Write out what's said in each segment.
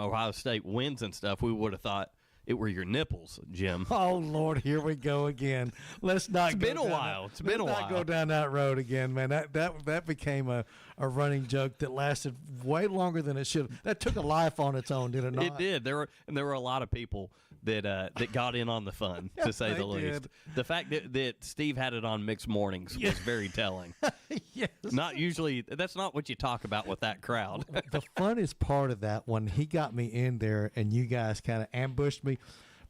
Ohio State wins and stuff, we would have thought it were your nipples, Jim. Oh, Lord, here we go again. Let's not. It's been a while. It's been a while. Let's not go down that road again, man. That became a running joke that lasted way longer than it should. That took a life on its own, did it not? It did. There were a lot of people that got in on the fun, to say the least. The fact that Steve had it on Mixed Mornings was very telling. Yes. Not usually. That's not what you talk about with that crowd. The funnest part of that, when he got me in there and you guys kind of ambushed me,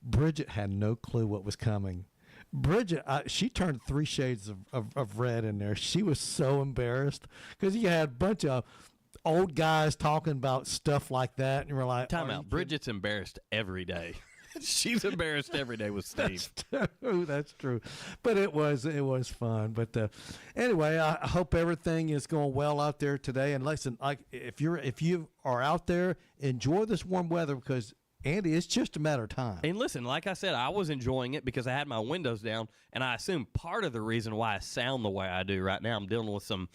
Bridget had no clue what was coming. Bridget, she turned 3 shades of red in there. She was so embarrassed because you had a bunch of old guys talking about stuff like that, and you were like, time out. Bridget's embarrassed every day. She's embarrassed every day with Steve. That's true. But it was fun. But anyway, I hope everything is going well out there today. And listen, if you are out there, enjoy this warm weather, because Andy, it's just a matter of time. And listen, like I said, I was enjoying it because I had my windows down, and I assume part of the reason why I sound the way I do right now, I'm dealing with some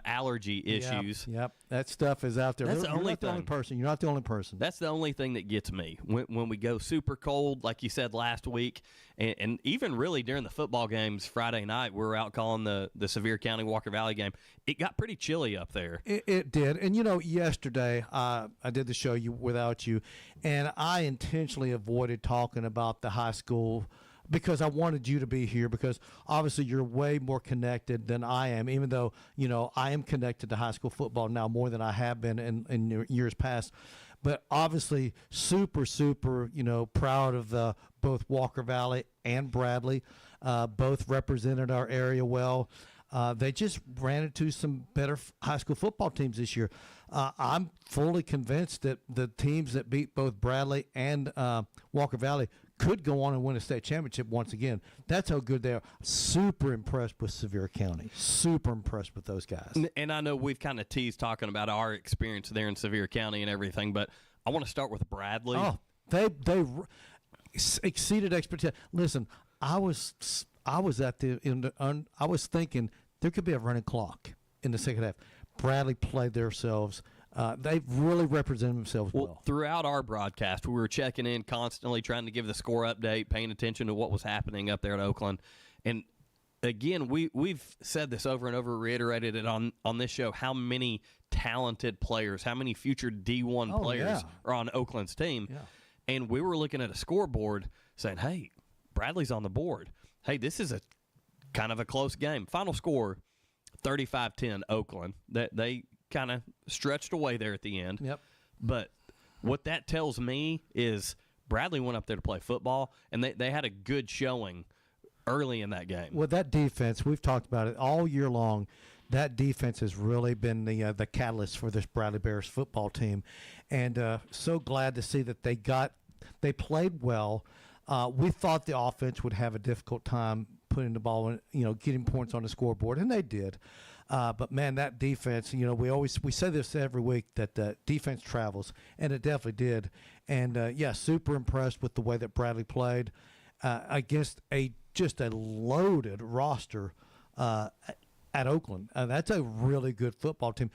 allergy issues. Yep. That stuff is out there. That's You're not the only person. You're not the only person. That's the only thing that gets me. When we go super cold, like you said last week, and even really during the football games Friday night, we were out calling the Sevier County Walker Valley game. It got pretty chilly up there. It did. And, yesterday I did the show without you, and I intentionally avoided talking about the high school because I wanted you to be here, because obviously you're way more connected than I am, even though, I am connected to high school football now more than I have been in years past. But obviously super, super, proud of both Walker Valley and Bradley. Both represented our area well. They just ran into some better high school football teams this year. I'm fully convinced that the teams that beat both Bradley and Walker Valley could go on and win a state championship once again. That's how good they are. Super impressed with Sevier County. Super impressed with those guys. And I know we've kind of teased talking about our experience there in Sevier County and everything, but I want to start with Bradley. Oh, they exceeded expectations. Listen, I was at I was thinking there could be a running clock in the second half. Bradley played themselves. They really represented themselves well. Throughout our broadcast, we were checking in constantly, trying to give the score update, paying attention to what was happening up there at Oakland. And again, we've said this over and over, reiterated it on this show, how many talented players, how many future D1 players are on Oakland's team. Yeah. And we were looking at a scoreboard saying, hey, Bradley's on the board. Hey, this is a kind of a close game. Final score, 35-10 Oakland. They kind of stretched away there at the end. Yep. But what that tells me is Bradley went up there to play football, and they had a good showing early in that game. Well, that defense, we've talked about it all year long. That defense has really been the catalyst for this Bradley Bears football team. And so glad to see that they played well. We thought the offense would have a difficult time putting the ball in, getting points on the scoreboard, and they did. But man, that defense, we say this every week, that the defense travels, and it definitely did. And super impressed with the way that Bradley played against just a loaded roster at Oakland. That's a really good football team.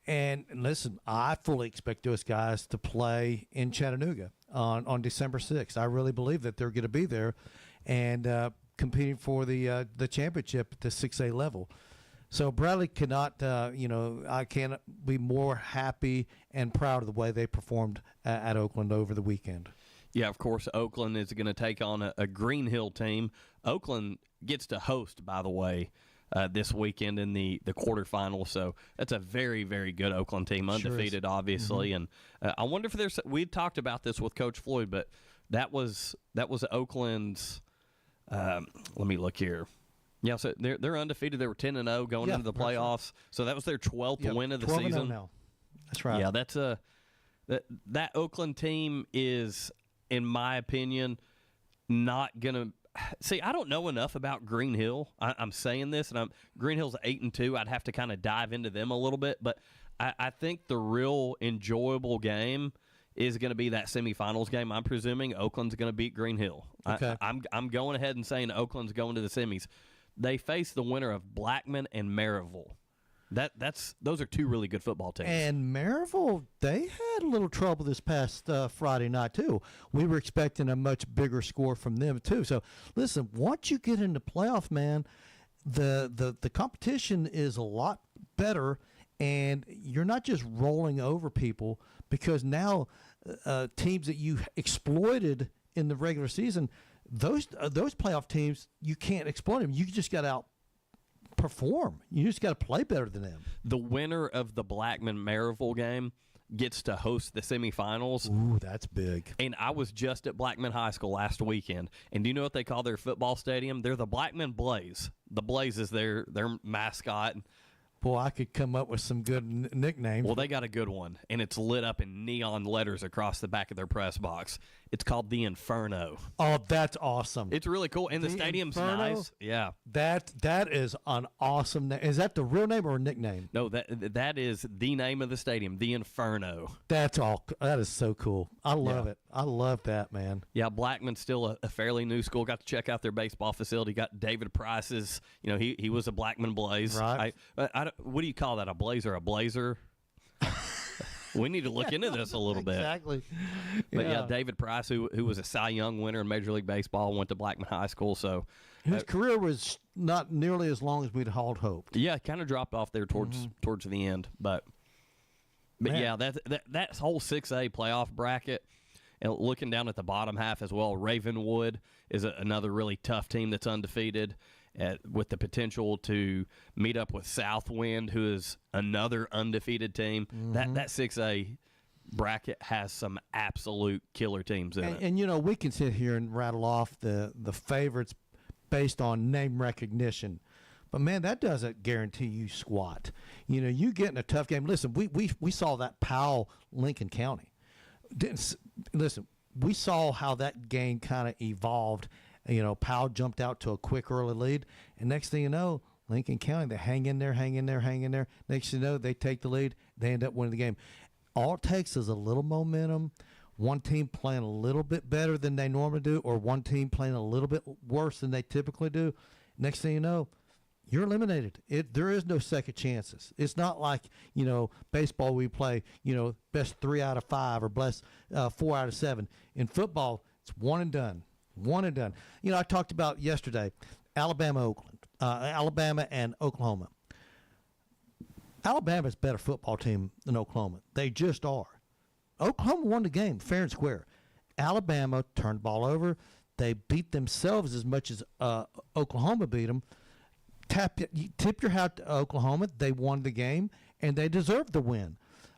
And listen, I fully expect those guys to play in Chattanooga on December 6th. I really believe that they're going to be there and competing for the championship at the 6A level. So Bradley cannot, I can't be more happy and proud of the way they performed at Oakland over the weekend. Yeah, of course, Oakland is going to take on a Green Hill team. Oakland gets to host, by the way, this weekend in the quarterfinals. So that's a very, very good Oakland team, undefeated, sure obviously. Mm-hmm. And I wonder if there's – we talked about this with Coach Floyd, but that was Oakland's let me look here. Yeah, so they're undefeated. They were 10-0 going into the playoffs. Right. So that was their 12th win of the season. 12-0 now. That's right. Yeah, that's that Oakland team is, in my opinion, not going to – see, I don't know enough about Green Hill. I'm saying this, and Green Hill's 8-2. I'd have to kind of dive into them a little bit, but I think the real enjoyable game is going to be that semifinals game. I'm presuming Oakland's going to beat Green Hill. Okay. I'm going ahead and saying Oakland's going to the semis. They face the winner of Blackman and Maryville. Those are two really good football teams. And Maryville, they had a little trouble this past Friday night too. We were expecting a much bigger score from them too. So listen, once you get into playoff, man, the competition is a lot better, and you're not just rolling over people, because now teams that you exploited in the regular season, those playoff teams, you can't exploit them. You just got to outperform. You just got to play better than them. The winner of the Blackman-Maryville game gets to host the semifinals. Ooh, that's big. And I was just at Blackman High School last weekend, and do you know what they call their football stadium? They're the Blackman Blaze. The Blaze is their mascot. Boy, I could come up with some good nicknames. Well, they got a good one, and it's lit up in neon letters across the back of their press box. It's called the Inferno. Oh, that's awesome. It's really cool, and the stadium's Inferno? nice. Yeah. That is an awesome name. Is that the real name or a nickname? No, that is the name of the stadium, the Inferno. That is so cool. I love it. I love that, man. Yeah, Blackman's still a fairly new school. Got to check out their baseball facility. Got David Price's. He was a Blackman Blaze. Right. What do you call that? A Blaze or a Blazer? We need to look into this a little bit. Exactly. But yeah, David Price, who was a Cy Young winner in Major League Baseball, went to Blackman High School. So his career was not nearly as long as we'd all hoped. Yeah, kind of dropped off there towards the end. But Man. yeah, that whole 6A playoff bracket. And looking down at the bottom half as well, Ravenwood is another really tough team that's undefeated, with the potential to meet up with Southwind, who is another undefeated team. That 6A bracket has some absolute killer teams in it. And we can sit here and rattle off the favorites based on name recognition. But, man, that doesn't guarantee you squat. You get in a tough game. Listen, we saw that Powell, Lincoln County. Listen, we saw how that game kind of evolved. Powell jumped out to a quick early lead, and next thing you know, Lincoln County, they hang in there. Next thing you know, they take the lead. They end up winning the game. All it takes is a little momentum, one team playing a little bit better than they normally do, or one team playing a little bit worse than they typically do. Next thing you know, you're eliminated. There is no second chances. It's not like, baseball we play, best 3 out of 5 or best 4 out of 7. In football, it's one and done. One and done. I talked about yesterday, Alabama and Oklahoma. Alabama's a better football team than Oklahoma. They just are. Oklahoma won the game fair and square. Alabama turned the ball over. They beat themselves as much as Oklahoma beat them. Tip your hat to Oklahoma. They won the game, and they deserved the win.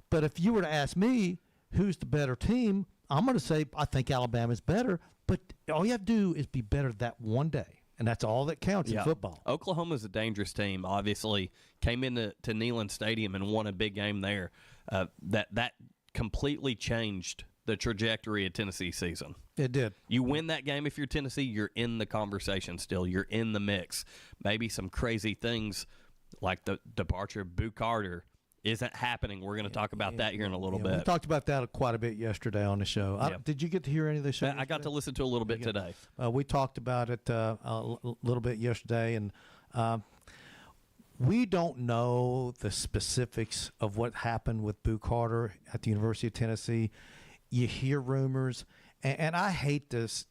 But if you were to ask me who's the better team, I'm going to say I think Alabama's better. But all you have to do is be better that one day, and that's all that counts in football. Oklahoma's a dangerous team. Obviously, came into Neyland Stadium and won a big game there. That completely changed the trajectory of Tennessee season. It did. You win that game if you're Tennessee, you're in the conversation still. You're in the mix. Maybe some crazy things like the departure of Boo Carter isn't happening. We're going to talk about that here in a little bit. We talked about that quite a bit yesterday on the show. Did you get to hear any of the show? I got to listen to a little bit today. We talked about it a little bit yesterday, and we don't know the specifics of what happened with Boo Carter at the University of Tennessee. You hear rumors, and I hate this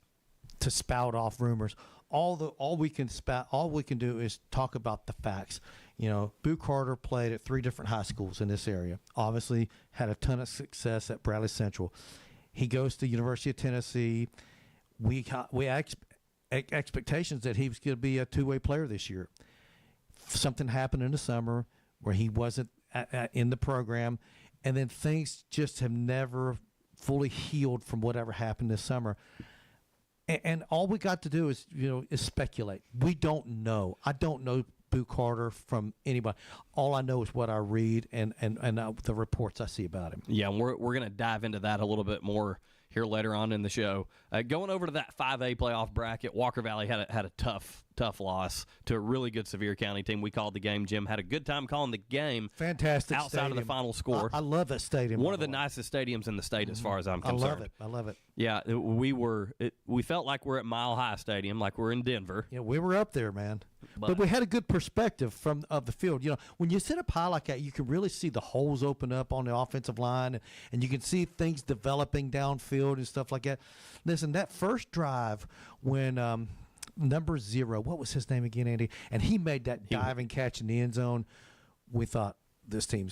to spout off rumors. All we can do is talk about the facts. Boo Carter played at 3 different high schools in this area. Obviously, had a ton of success at Bradley Central. He goes to the University of Tennessee. We expectations that he was going to be a two-way player this year. Something happened in the summer where he wasn't in the program, and then things just have never fully healed from whatever happened this summer. And all we got to do is speculate. We don't know. I don't know Boo Carter from anybody. All I know is what I read and the reports I see about him. Yeah, and we're going to dive into that a little bit more here later on in the show. Going over to that 5A playoff bracket, Walker Valley had a tough loss to a really good Sevier County team. We called the game. Jim had a good time calling the game. Fantastic outside stadium. of the final score. I love that stadium. One of the nicest stadiums in the state, as far as I'm concerned. I love it. Yeah, we felt like we're at Mile High Stadium, like we're in Denver. Yeah, we were up there, man. But we had a good perspective of the field. You know, when you sit up high like that, you can really see the holes open up on the offensive line, and you can see things developing downfield and stuff like that. Listen, that first drive when number 0, what was his name again, Andy? And he made that diving catch in the end zone. We thought,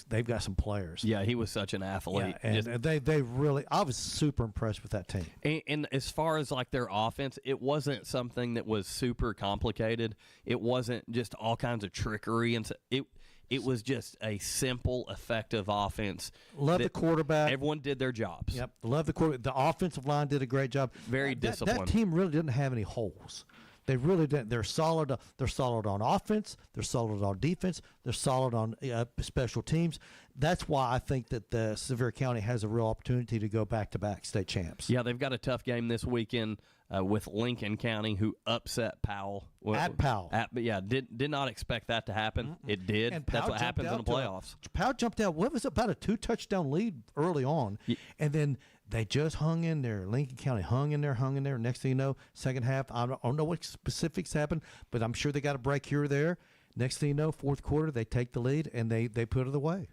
they've got some players. Yeah, he was such an athlete. Yeah, and they really, I was super impressed with that team. And as far as like their offense, it wasn't something that was super complicated. It wasn't just all kinds of trickery, and it was just a simple, effective offense. Love the quarterback. Everyone did their jobs. Yep, love the quarterback. The offensive line did a great job. Very disciplined. That team really didn't have any holes. They really didn't. They're solid. They're solid on offense. They're solid on defense. They're solid on special teams. That's why I think that the Sevier County has a real opportunity to go back-to-back state champs. Yeah, they've got a tough game this weekend with Lincoln County, who upset Powell. At Powell. But yeah, did not expect that to happen. Mm-mm. It did. And that's what happens in the playoffs. Powell jumped out. What was it, about a 2-touchdown lead early on, and then they just hung in there. Lincoln County hung in there. Next thing you know, second half, I don't know what specifics happened, but I'm sure they got a break here or there. Next thing you know, fourth quarter, they take the lead, and they put it away.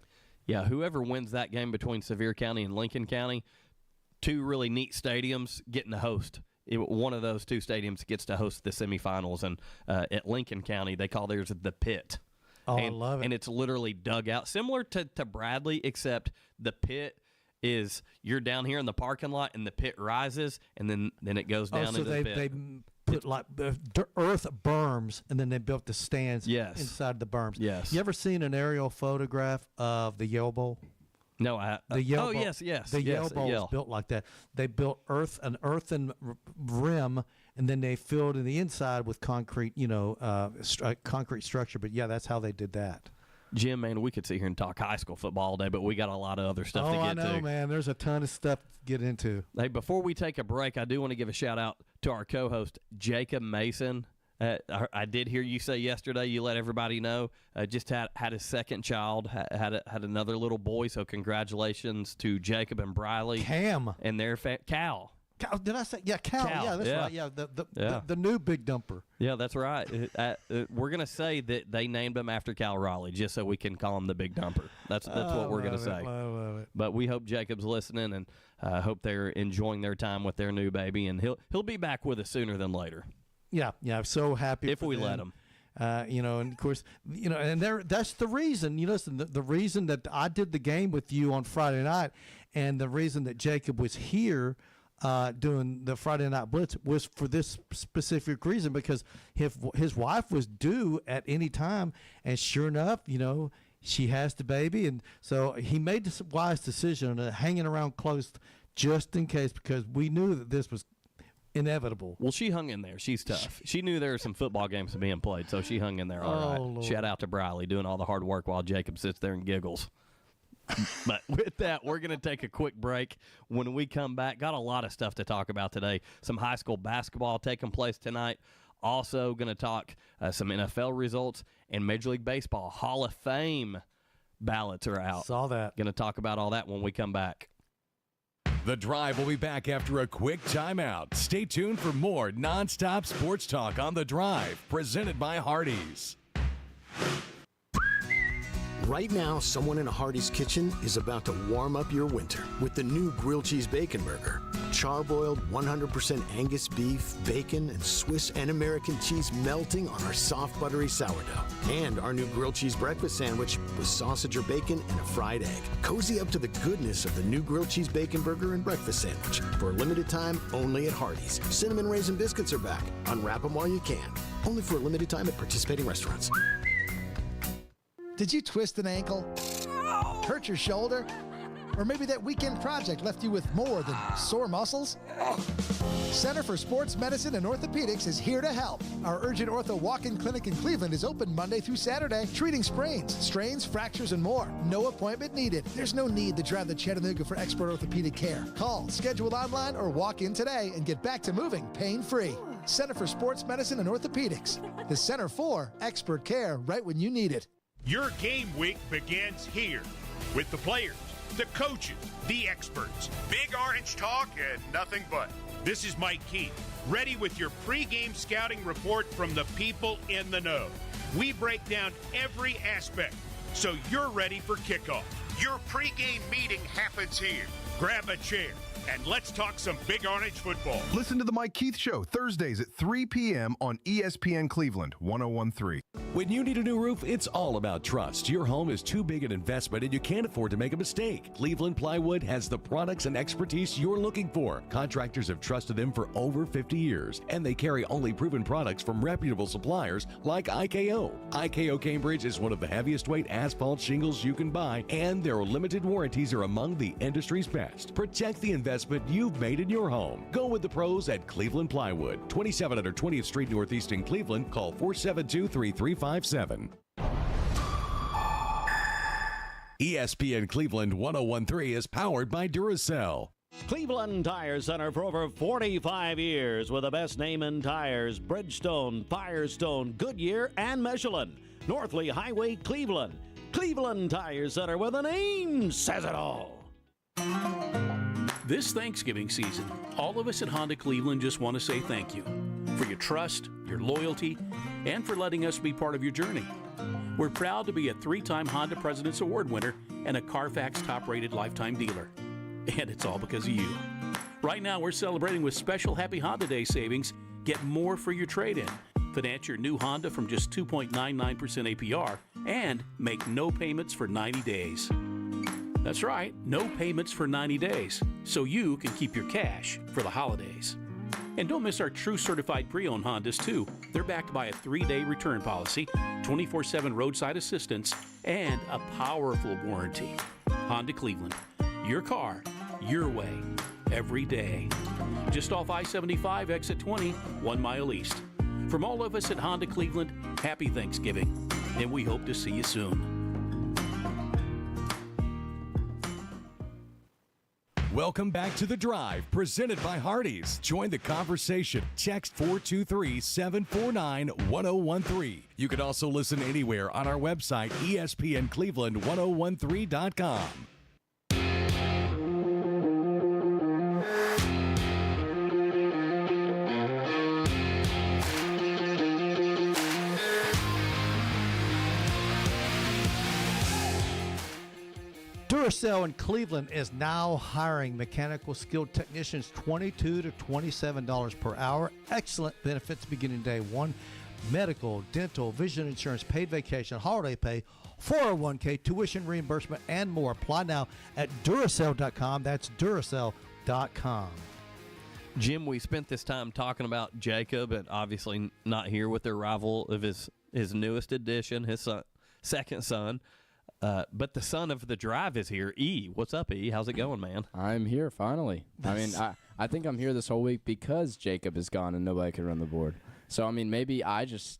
Yeah, whoever wins that game between Sevier County and Lincoln County, two really neat stadiums getting to host. One of those two stadiums gets to host the semifinals, and at Lincoln County, they call theirs the Pit. Oh, I love it. And it's literally dug out, similar to Bradley, except the Pit is you're down here in the parking lot, and the pit rises, and then it goes down into the pit. They put like earth berms, and then they built the stands inside the berms. Yes. You ever seen an aerial photograph of the Yale Bowl? No, Yale Bowl, yes. The Yale Bowl was built like that. They built an earthen rim, and then they filled in the inside with concrete, concrete structure. But yeah, that's how they did that. Jim, man, we could sit here and talk high school football all day, but we got a lot of other stuff to get to. I know, man. There's a ton of stuff to get into. Hey, before we take a break, I do want to give a shout-out to our co-host, Jacob Mason. I did hear you say yesterday you let everybody know just had his second child, had another little boy, so congratulations to Jacob and Briley. Cam. And their Cal. Did I say? Yeah, Cal. Yeah, that's right. Yeah, the new big dumper. Yeah, that's right. We're going to say that they named him after Cal Raleigh just so we can call him the big dumper. That's what we're going to say. I love it. But we hope Jacob's listening, and hope they're enjoying their time with their new baby, and he'll be back with us sooner than later. Yeah, I'm so happy if we let him. And of course, and that's the reason. Listen, the reason that I did the game with you on Friday night, and the reason that Jacob was here doing the Friday Night Blitz was for this specific reason, because his wife was due at any time, and sure enough, she has the baby, and so he made the wise decision of hanging around close just in case, because we knew that this was inevitable. Well, she hung in there. She's tough. She knew there were some football games being played, so she hung in there all right. Lord. Shout out to Briley doing all the hard work while Jacob sits there and giggles. But with that, we're going to take a quick break. When we come back, got a lot of stuff to talk about today. Some high school basketball taking place tonight. Also going to talk some NFL results, and Major League Baseball Hall of Fame ballots are out. Saw that. Going to talk about all that when we come back. The Drive will be back after a quick timeout. Stay tuned for more nonstop sports talk on The Drive, presented by Hardees. Right now, someone in a Hardee's kitchen is about to warm up your winter with the new grilled cheese bacon burger. Charbroiled 100% Angus beef, bacon, and Swiss and American cheese melting on our soft, buttery sourdough. And our new grilled cheese breakfast sandwich with sausage or bacon and a fried egg. Cozy up to the goodness of the new grilled cheese bacon burger and breakfast sandwich. For a limited time, only at Hardee's. Cinnamon Raisin Biscuits are back. Unwrap them while you can. Only for a limited time at participating restaurants. Did you twist an ankle? Hurt your shoulder? Or maybe that weekend project left you with more than sore muscles? Center for Sports Medicine and Orthopedics is here to help. Our Urgent Ortho Walk-In Clinic in Cleveland is open Monday through Saturday, treating sprains, strains, fractures, and more. No appointment needed. There's no need to drive to Chattanooga for expert orthopedic care. Call, schedule online, or walk in today and get back to moving pain-free. Center for Sports Medicine and Orthopedics. The Center for expert care right when you need it. Your game week begins here with the players, the coaches, the experts. Big Orange talk and nothing but. This is Mike Keith, ready with your pregame scouting report from the people in the know. We break down every aspect so you're ready for kickoff. Your pregame meeting happens here. Grab a chair and let's talk some Big Orange football. Listen to the Mike Keith Show Thursdays at 3 p.m. on ESPN Cleveland 101.3. When you need a new roof, it's all about trust. Your home is too big an investment and you can't afford to make a mistake. Cleveland Plywood has the products and expertise you're looking for. Contractors have trusted them for over 50 years, and they carry only proven products from reputable suppliers like IKO. IKO Cambridge is one of the heaviest weight asphalt shingles you can buy, and their limited warranties are among the industry's best. Protect the investment you've made in your home. Go with the pros at Cleveland Plywood, 2700 20th Street Northeast in Cleveland. Call 472-3357. ESPN Cleveland 101.3 is powered by Duracell. Cleveland Tire Center for over 45 years with the best name in tires: Bridgestone, Firestone, Goodyear, and Michelin. Northley Highway, Cleveland. Cleveland Tire Center, where the name says it all. This Thanksgiving season, all of us at Honda Cleveland just want to say thank you for your trust, your loyalty, and for letting us be part of your journey. We're proud to be a 3-time Honda President's Award winner and a Carfax top-rated lifetime dealer. And it's all because of you. Right now, we're celebrating with special Happy Honda Day savings. Get more for your trade-in. Finance your new Honda from just 2.99% APR and make no payments for 90 days. That's right, no payments for 90 days, so you can keep your cash for the holidays. And don't miss our true certified pre-owned Hondas, too. They're backed by a 3-day return policy, 24/7 roadside assistance, and a powerful warranty. Honda Cleveland, your car, your way, every day. Just off I-75, exit 20, 1 mile east. From all of us at Honda Cleveland, happy Thanksgiving, and we hope to see you soon. Welcome back to The Drive, presented by Hardees. Join the conversation. Text 423-749-1013. You can also listen anywhere on our website, ESPNCleveland1013.com. Duracell in Cleveland is now hiring mechanical skilled technicians $22 to $27 per hour. Excellent benefits beginning day one. Medical, dental, vision insurance, paid vacation, holiday pay, 401k, tuition reimbursement, and more. Apply now at Duracell.com. That's Duracell.com. Jim, we spent this time talking about Jacob, and obviously not here with the arrival of his newest addition, his son, second son. But the son of the drive is here. E, what's up, E? How's it going, man? I'm here finally. I mean, I think I'm here this whole week because Jacob is gone and nobody can run the board. So I mean, maybe I just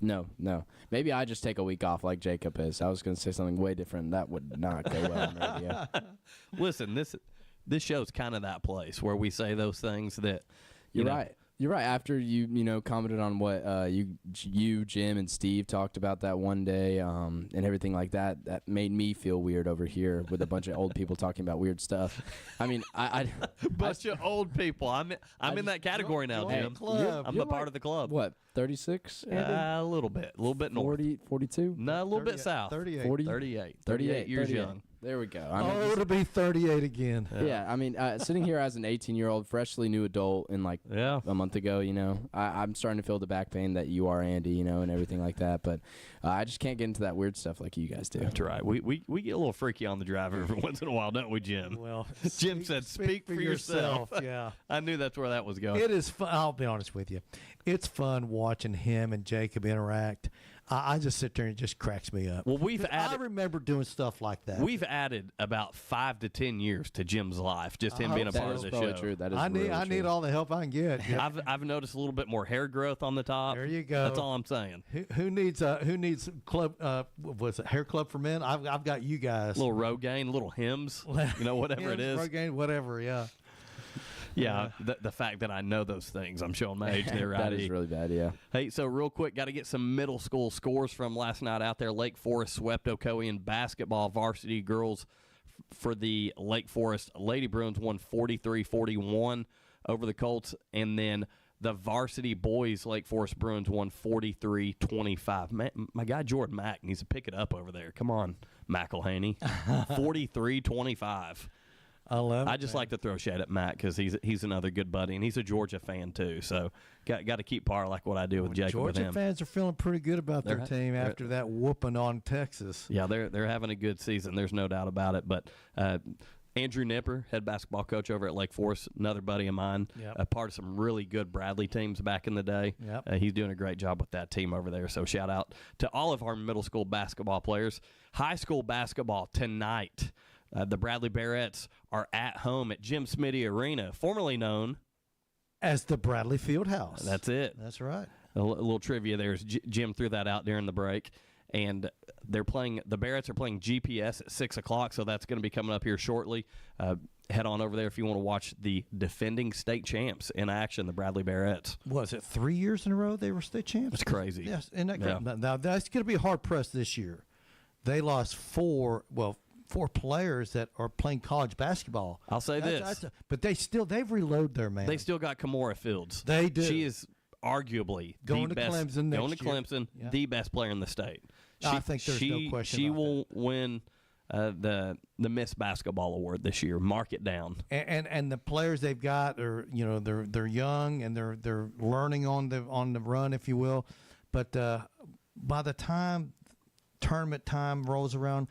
maybe I just take a week off like Jacob is. I was going to say something way different. That would not go well on radio. Listen, this show's kind of that place where we say those things that You're right. You're right. After you commented on what you, Jim, and Steve talked about that one day and everything like that, that made me feel weird over here with a bunch of old people talking about weird stuff. I mean, bunch of old people. I'm in that category now, Jim. I'm a part of the club. What, 36? A little bit north. 42? No, a little bit south. 38. 38 years young. There we go. To be 38 again. Yeah, I mean, sitting here as an 18-year-old, freshly new adult, and like a month ago, I'm starting to feel the back pain that you are, Andy, and everything like that. But I just can't get into that weird stuff like you guys do. That's right. We get a little freaky on the drive every once in a while, don't we, Jim? Well, Jim said, "Speak for yourself." Yeah, I knew that's where that was going. It is fun. I'll be honest with you. It's fun watching him and Jacob interact. I just sit there and it just cracks me up. Well, I remember doing stuff like that. We've added about 5 to 10 years to Jim's life, just him being a part of the show. True. That is I need all the help I can get. I've noticed a little bit more hair growth on the top. There you go. That's all I'm saying. Who needs club? Was it hair club for men? I've got you guys. A little Rogaine, a little Hims, whatever it is. Rogaine, whatever. Yeah. Yeah, the fact that I know those things, I'm showing my age there, right? That is really bad, yeah. Hey, so real quick, got to get some middle school scores from last night out there. Lake Forest swept Ocoee in basketball. Varsity girls for the Lake Forest Lady Bruins won 43-41 over the Colts, and then the varsity boys Lake Forest Bruins won 43-25. My guy Jordan Mack needs to pick it up over there. Come on, McElhaney. 43-25. I love it. I just like to throw shade at Matt because he's another good buddy, and he's a Georgia fan too. So got to keep par like what I do with Jacob. Georgia with him. fans are feeling pretty good about their team after that whooping on Texas. Yeah, they're having a good season. There's no doubt about it. But Andrew Nipper, head basketball coach over at Lake Forest, another buddy of mine, a part of some really good Bradley teams back in the day. Yep. He's doing a great job with that team over there. So shout out to all of our middle school basketball players. High school basketball tonight. The Bradley Barrettes are at home at Jim Smitty Arena, formerly known as the Bradley Field House. That's it. That's right. A little trivia there. Jim threw that out during the break. And the Barretts are playing GPS at 6 o'clock, so that's going to be coming up here shortly. Head on over there if you want to watch the defending state champs in action, the Bradley Barrettes. Was it 3 years in a row they were state champs? It's crazy. Yes, and now that's going to be hard pressed this year. They lost four players that are playing college basketball. I'll say this. But they've reloaded their man. They still got Kimora Fields. They do. She is arguably going the to best, Clemson going to next year. Clemson, the best player in the state. I think there's no question She about will win the Miss Basketball Award this year. Mark it down. And the players they've got are they're young and they're learning on the run, if you will. But by the time tournament time rolls around,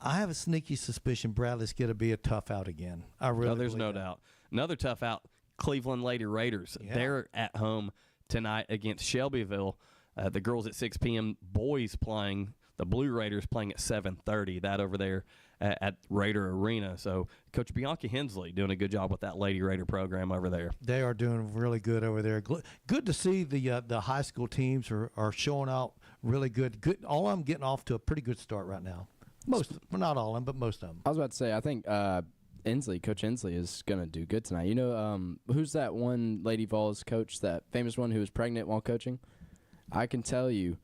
I have a sneaky suspicion Bradley's going to be a tough out again. I really. There's no doubt. Another tough out. Cleveland Lady Raiders. Yeah. They're at home tonight against Shelbyville. The girls at 6 p.m. Boys playing. The Blue Raiders playing at 7:30. That over there at Raider Arena. So Coach Bianca Hensley doing a good job with that Lady Raider program over there. They are doing really good over there. Good to see the high school teams are showing out really good. Good. All of them getting off to a pretty good start right now. Not all of them, but most of them. I was about to say, I think Coach Inslee is going to do good tonight. You know, who's that one Lady Vols coach, that famous one who was pregnant while coaching? I can tell you,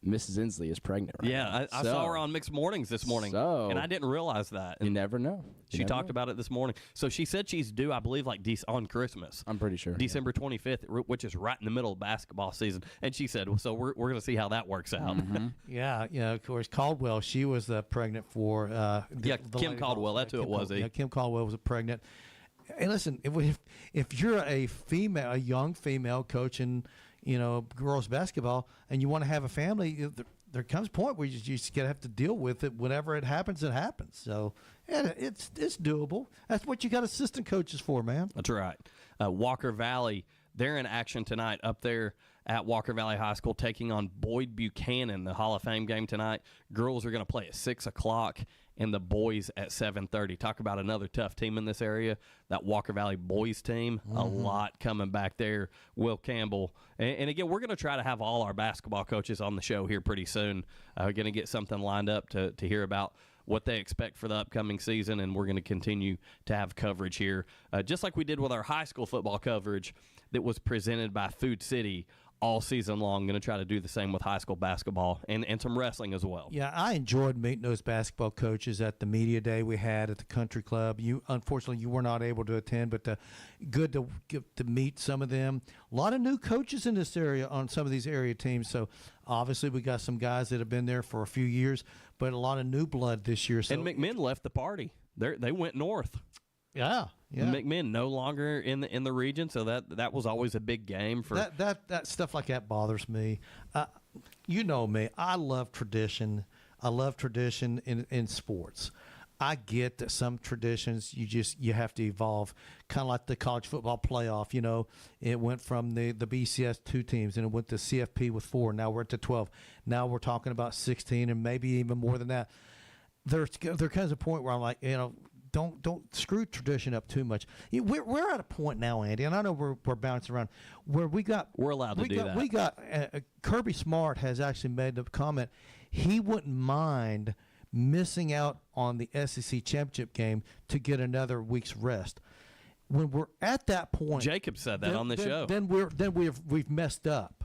Mrs. Inslee is pregnant right now. I saw her on Mixed Mornings this morning, and I didn't realize that. You never know. She talked about it this morning. So she said she's due, I believe, on Christmas. I'm pretty sure. December 25th, which is right in the middle of basketball season. And she said, so we're going to see how that works out. Mm-hmm. Yeah, of course, Caldwell, she was pregnant for Kim Caldwell, that's who it was. Yeah, Kim Caldwell was pregnant. And listen, if you're a young female coaching, girls basketball, and you want to have a family, there comes a point where you just have to deal with it. Whenever it happens, it happens. So it's doable. That's what you got assistant coaches for, man. That's right. Walker Valley, they're in action tonight up there at Walker Valley High School, taking on Boyd Buchanan, the Hall of Fame game tonight. Girls are going to play at 6 o'clock, and the boys at 7:30. Talk about another tough team in this area, that Walker Valley boys team. Mm-hmm. A lot coming back there. Will Campbell. And again, we're going to try to have all our basketball coaches on the show here pretty soon. We're going to get something lined up to hear about what they expect for the upcoming season, and we're going to continue to have coverage here, just like we did with our high school football coverage that was presented by Food City all season long. Going to try to do the same with high school basketball and some wrestling as well. Yeah, I enjoyed meeting those basketball coaches at the media day we had at the country club. Unfortunately, you were not able to attend, but good to meet some of them. A lot of new coaches in this area on some of these area teams. So obviously we got some guys that have been there for a few years, but a lot of new blood this year. So. And McMinn left the party. They went north. Yeah. McMinn no longer in the region, so that was always a big game for that stuff like that bothers me. You know me, I love tradition. I love tradition in sports. I get that some traditions you have to evolve, kind of like the college football playoff. It went from the BCS 2 teams, and it went to CFP with 4. Now we're at the 12. Now we're talking about 16, and maybe even more than that. There comes a point where I'm like, don't screw tradition up too much. We're at a point now, Andy, and I know we're bouncing around where we're allowed to do that. We got Kirby Smart has actually made the comment he wouldn't mind missing out on the SEC championship game to get another week's rest. When we're at that point, Jacob said that on the show. Then we've messed up,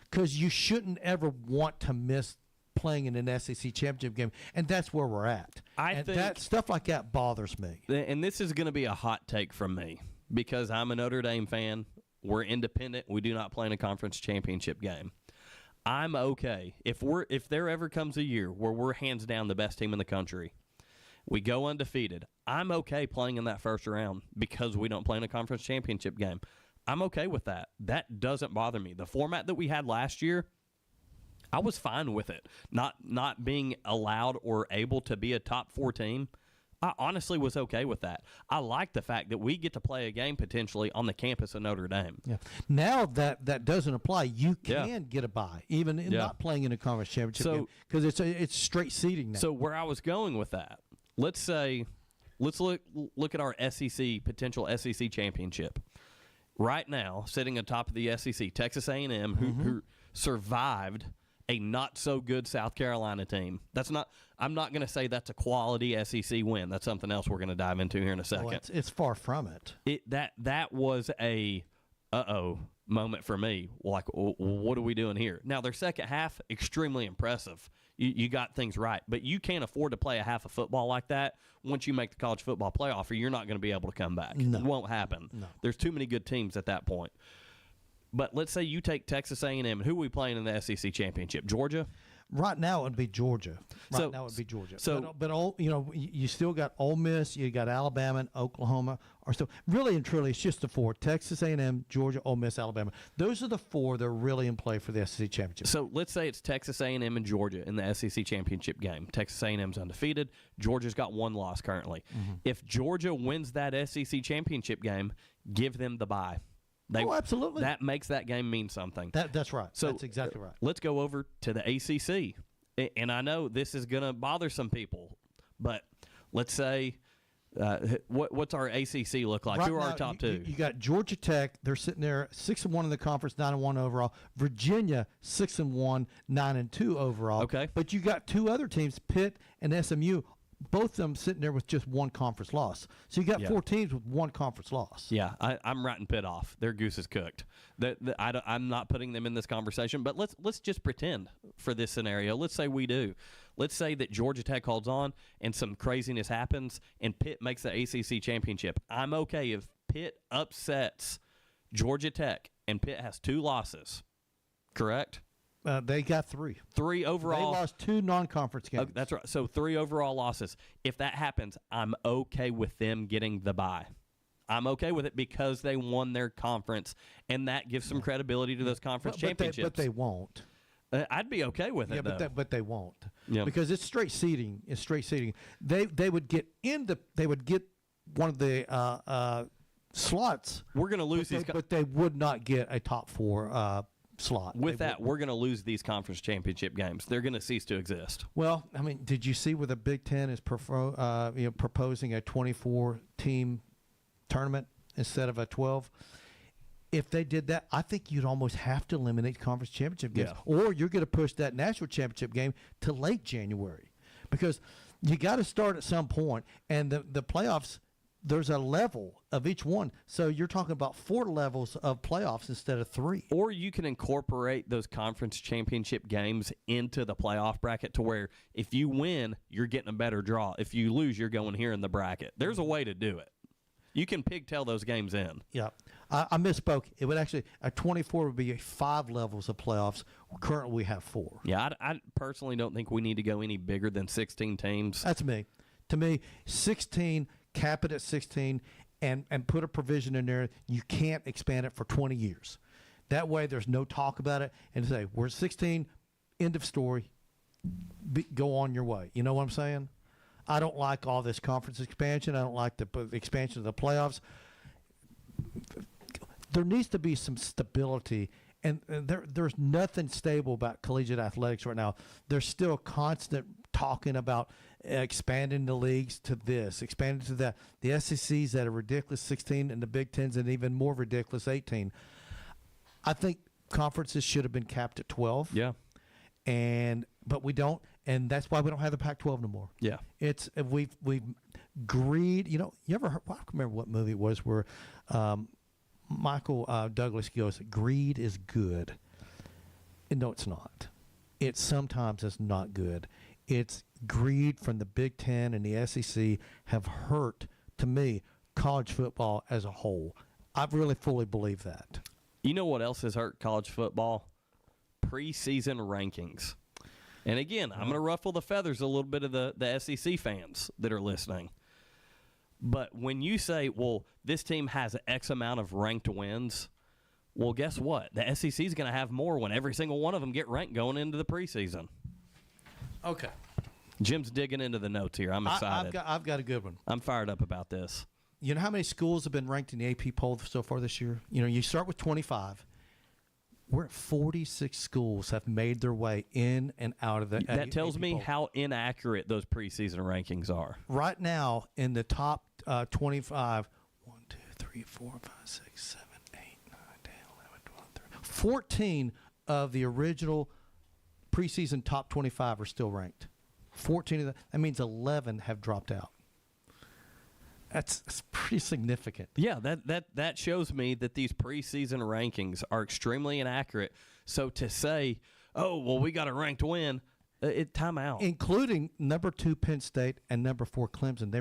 because you shouldn't ever want to miss playing in an SEC championship game, and that's where we're at. I think that stuff like that bothers me. And this is going to be a hot take from me, because I'm a Notre Dame fan. We're independent. We do not play in a conference championship game. I'm okay if there ever comes a year where we're hands down the best team in the country, we go undefeated. I'm okay playing in that first round because we don't play in a conference championship game. I'm okay with that. That doesn't bother me. The format that we had last year, I was fine with it. Not being allowed or able to be a top 4 team, I honestly was okay with that. I like the fact that we get to play a game potentially on the campus of Notre Dame. Yeah. Now that doesn't apply. You can get a bye, even in not playing in a conference championship game, because it's straight seeding now. So where I was going with that, let's look at our potential SEC championship. Right now, sitting atop of the SEC, Texas A&M, who survived a not-so-good South Carolina team. I'm not going to say that's a quality SEC win. That's something else we're going to dive into here in a second. Well, it's far from it. That was a moment for me. Like, what are we doing here? Now, their second half, extremely impressive. You got things right. But you can't afford to play a half of football like that once you make the college football playoff, or you're not going to be able to come back. No. It won't happen. No. There's too many good teams at that point. But let's say you take Texas A&M, and who are we playing in the SEC championship? Georgia? Right now it would be Georgia. You still got Ole Miss, you got Alabama, and Oklahoma. Or still, really and truly, it's just the 4: Texas A&M, Georgia, Ole Miss, Alabama. Those are the 4 that are really in play for the SEC championship. So let's say it's Texas A&M and Georgia in the SEC championship game. Texas A&M's undefeated. Georgia's got 1 loss currently. Mm-hmm. If Georgia wins that SEC championship game, give them the bye. Absolutely. That makes that game mean something. That's right. So that's exactly right. Let's go over to the ACC. And I know this is going to bother some people, but let's say what's our ACC look like? Right Who are now, our top 2? You got Georgia Tech. They're sitting there 6-1 in the conference, 9-1 overall. Virginia 6-1, 9-2 overall. Okay. But you got 2 other teams, Pitt and SMU. Both of them sitting there with just 1 conference loss. So you got 4 teams with 1 conference loss. Yeah, I'm writing Pitt off. Their goose is cooked. I'm not putting them in this conversation, but let's just pretend for this scenario. Let's say we do. Let's say that Georgia Tech holds on and some craziness happens and Pitt makes the ACC championship. I'm okay if Pitt upsets Georgia Tech and Pitt has 2 losses, correct? They got 3. 3 overall. They lost 2 non-conference games. That's right. So 3 overall losses. If that happens, I'm okay with them getting the bye. I'm okay with it because they won their conference, and that gives some credibility to those conference championships. But they won't. I'd be okay with it, though. But they won't. Yeah. Because it's straight seeding. It's straight seeding. They would get They would get one of the slots. We're going to lose these. But they would not get a top 4 slot. With that, we're going to lose these conference championship games. They're going to cease to exist. Well, I mean, did you see where the Big Ten is proposing a 24-team tournament instead of a 12? If they did that, I think you'd almost have to eliminate conference championship games, or you're going to push that national championship game to late January, because you got to start at some point, and the playoffs. There's a level of each one. So you're talking about 4 levels of playoffs instead of 3. Or you can incorporate those conference championship games into the playoff bracket to where if you win, you're getting a better draw. If you lose, you're going here in the bracket. There's a way to do it. You can pigtail those games in. Yeah. I misspoke. It would actually, a 24 would be 5 levels of playoffs. Currently, we have 4. Yeah, I personally don't think we need to go any bigger than 16 teams. That's me. To me, 16, cap it at 16, and put a provision in there. You can't expand it for 20 years. That way, there's no talk about it. And say, we're 16, end of story. Go on your way. You know what I'm saying? I don't like all this conference expansion. I don't like the expansion of the playoffs. There needs to be some stability, and there's nothing stable about collegiate athletics right now. There's still constant talking about expanding the leagues to this, expanding to that. The SEC's at a ridiculous 16, and the Big Ten's an even more ridiculous 18. I think conferences should have been capped at 12. Yeah. But we don't, and that's why we don't have the Pac-12 no more. Yeah. It's we've greed. You ever heard? Well, I don't remember what movie it was where Michael Douglas goes, "Greed is good." And no, it's not. It sometimes is not good. It's greed from the Big Ten and the SEC have hurt, to me, college football as a whole. I really fully believe that. You know what else has hurt college football? Preseason rankings. And again, I'm going to ruffle the feathers a little bit of the SEC fans that are listening. But when you say, well, this team has X amount of ranked wins, well, guess what? The SEC is going to have more when every single one of them get ranked going into the preseason. Okay. Jim's digging into the notes here. I'm excited. I've got a good one. I'm fired up about this. You know how many schools have been ranked in the AP poll so far this year? You start with 25. We're at 46 schools have made their way in and out of the That tells AP me poll. how inaccurate those preseason rankings are. Right now, in the top 25, 1, 2, 3, 4, 5, 6, 7, 8, 9, 10, 11, 12, 13, 14 of the original preseason top 25 are still ranked. 14 of that means 11 have dropped out. That's pretty significant. Yeah, that shows me that these preseason rankings are extremely inaccurate. So to say, oh, well, we got a ranked win, time out. Including number 2 Penn State and number 4 Clemson.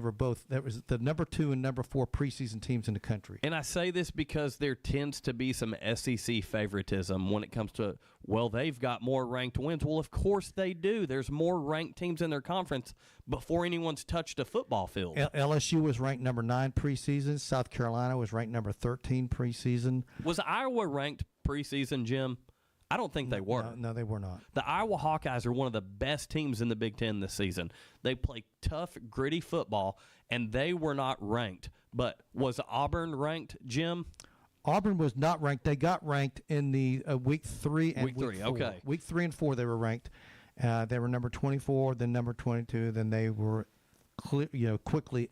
That was the number 2 and number 4 preseason teams in the country. And I say this because there tends to be some SEC favoritism when it comes to, well, they've got more ranked wins. Well, of course they do. There's more ranked teams in their conference before anyone's touched a football field. LSU was ranked number 9 preseason. South Carolina was ranked number 13 preseason. Was Iowa ranked preseason, Jim? I don't think they were. No, they were not. The Iowa Hawkeyes are one of the best teams in the Big Ten this season. They play tough, gritty football, and they were not ranked. But was Auburn ranked, Jim? Auburn was not ranked. They got ranked in the week 3 and week 4. Okay. Week 3 and 4 they were ranked. They were number 24, then number 22, then they were quickly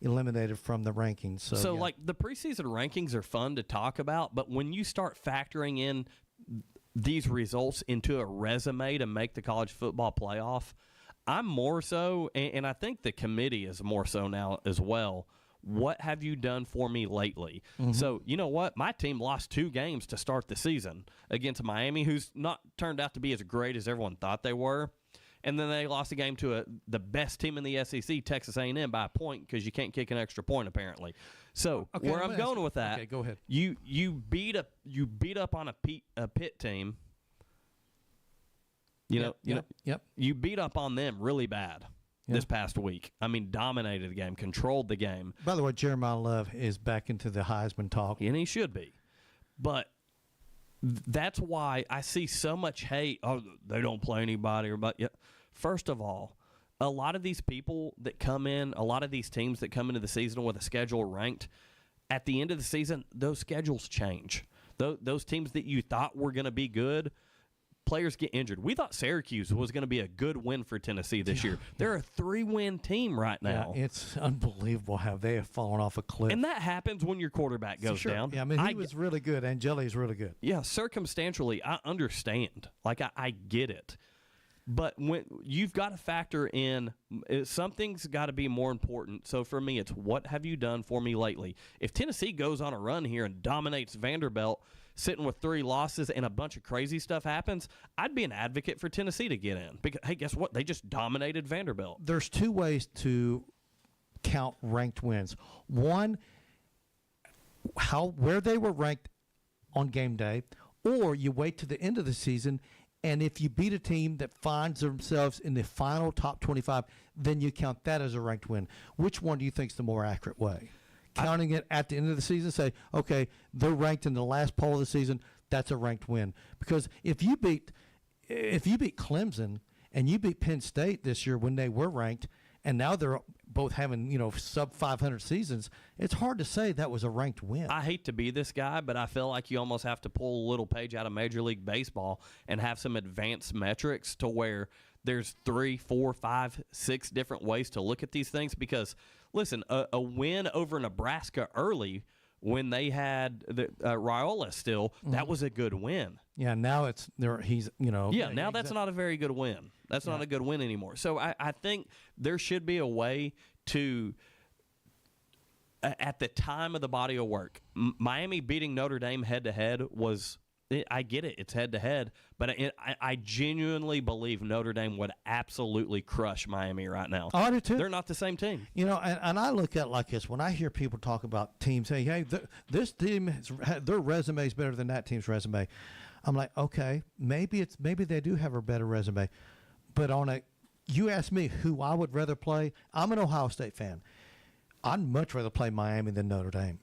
eliminated from the rankings. So like the preseason rankings are fun to talk about, but when you start factoring in these results into a resume to make the college football playoff, I'm more so, and I think the committee is more so now as well, what have you done for me lately? Mm-hmm. So, you know what? My team lost 2 games to start the season against Miami, who's not turned out to be as great as everyone thought they were. And then they lost a game to the best team in the SEC, Texas A&M, by a point because you can't kick an extra point apparently. So where I'm going with that, okay, go ahead. You beat up on a Pitt team. You beat up on them really bad this past week. I mean, dominated the game, controlled the game. By the way, Jeremiah Love is back into the Heisman talk, and he should be, but. That's why I see so much hate. Oh, they don't play anybody. First of all, a lot of these people that come in, a lot of these teams that come into the season with a schedule ranked, at the end of the season, those schedules change. Those teams that you thought were going to be good, players get injured. We thought Syracuse was going to be a good win for Tennessee this year. They're a 3-win team right now. Yeah, it's unbelievable how they have fallen off a cliff. And that happens when your quarterback goes down. Yeah, I mean, he was really good. Angeli's really good. Yeah, circumstantially, I understand. Like, I get it. But when you've got to factor in, something's got to be more important. So for me, it's what have you done for me lately? If Tennessee goes on a run here and dominates Vanderbilt, sitting with 3 losses and a bunch of crazy stuff happens, I'd be an advocate for Tennessee to get in. Because, hey, guess what? They just dominated Vanderbilt. There's 2 ways to count ranked wins. One, where they were ranked on game day, or you wait to the end of the season, and if you beat a team that finds themselves in the final top 25, then you count that as a ranked win. Which one do you think is the more accurate way? Counting it at the end of the season, say, okay, they're ranked in the last poll of the season, that's a ranked win. Because if you beat Clemson and you beat Penn State this year when they were ranked, and now they're both having sub 500 seasons. It's hard to say that was a ranked win. I hate to be this guy, but I feel like you almost have to pull a little page out of Major League Baseball and have some advanced metrics to where there's 3, 4, 5, 6 different ways to look at these things. Because listen, a win over Nebraska early when they had the Raiola still, that was a good win. Yeah, now it's there. He's now that's not a very good win. That's not a good win anymore. So I think there should be a way to, at the time of the body of work, Miami beating Notre Dame head-to-head was, I get it, it's head-to-head, but I genuinely believe Notre Dame would absolutely crush Miami right now. Oh, I do too. They're not the same team. And I look at it like this. When I hear people talk about teams, hey, this team, their resume is better than that team's resume, I'm like, okay, maybe they do have a better resume. But you ask me who I would rather play, I'm an Ohio State fan. I'd much rather play Miami than Notre Dame.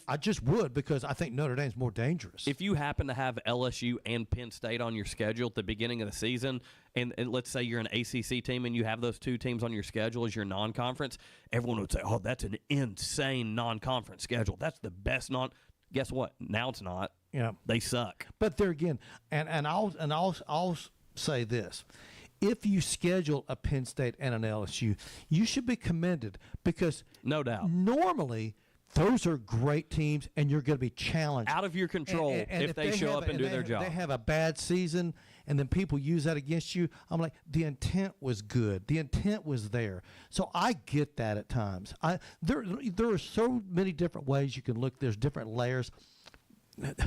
I just would, because I think Notre Dame's more dangerous. If you happen to have LSU and Penn State on your schedule at the beginning of the season, and let's say you're an ACC team and you have those two teams on your schedule as your non-conference, everyone would say, oh, that's an insane non-conference schedule. That's the best Guess what? Now it's not. Yeah, they suck. But there again, and I'll say this: if you schedule a Penn State and an LSU, you should be commended, because no doubt, normally those are great teams, and you're going to be challenged out of your control if they show up and do their job. They have a bad season, and then people use that against you. I'm like, the intent was good. The intent was there. So I get that at times. There are so many different ways you can look. There's different layers.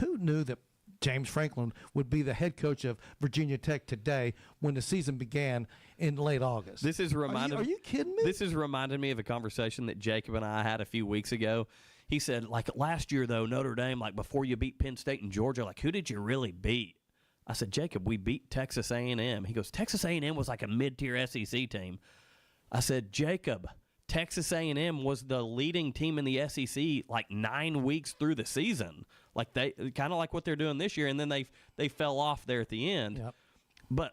Who knew that James Franklin would be the head coach of Virginia Tech today when the season began in late August? This is reminding. Are you kidding me? This is reminding me of a conversation that Jacob and I had a few weeks ago. He said, like, last year, though, Notre Dame, like, before you beat Penn State and Georgia, like, who did you really beat? I said, Jacob, we beat Texas A&M. He goes, Texas A&M was like a mid-tier SEC team. I said, Jacob, Texas A&M was the leading team in the SEC like 9 weeks through the season. Like, they kind of like what they're doing this year, and then they fell off there at the end. Yep. But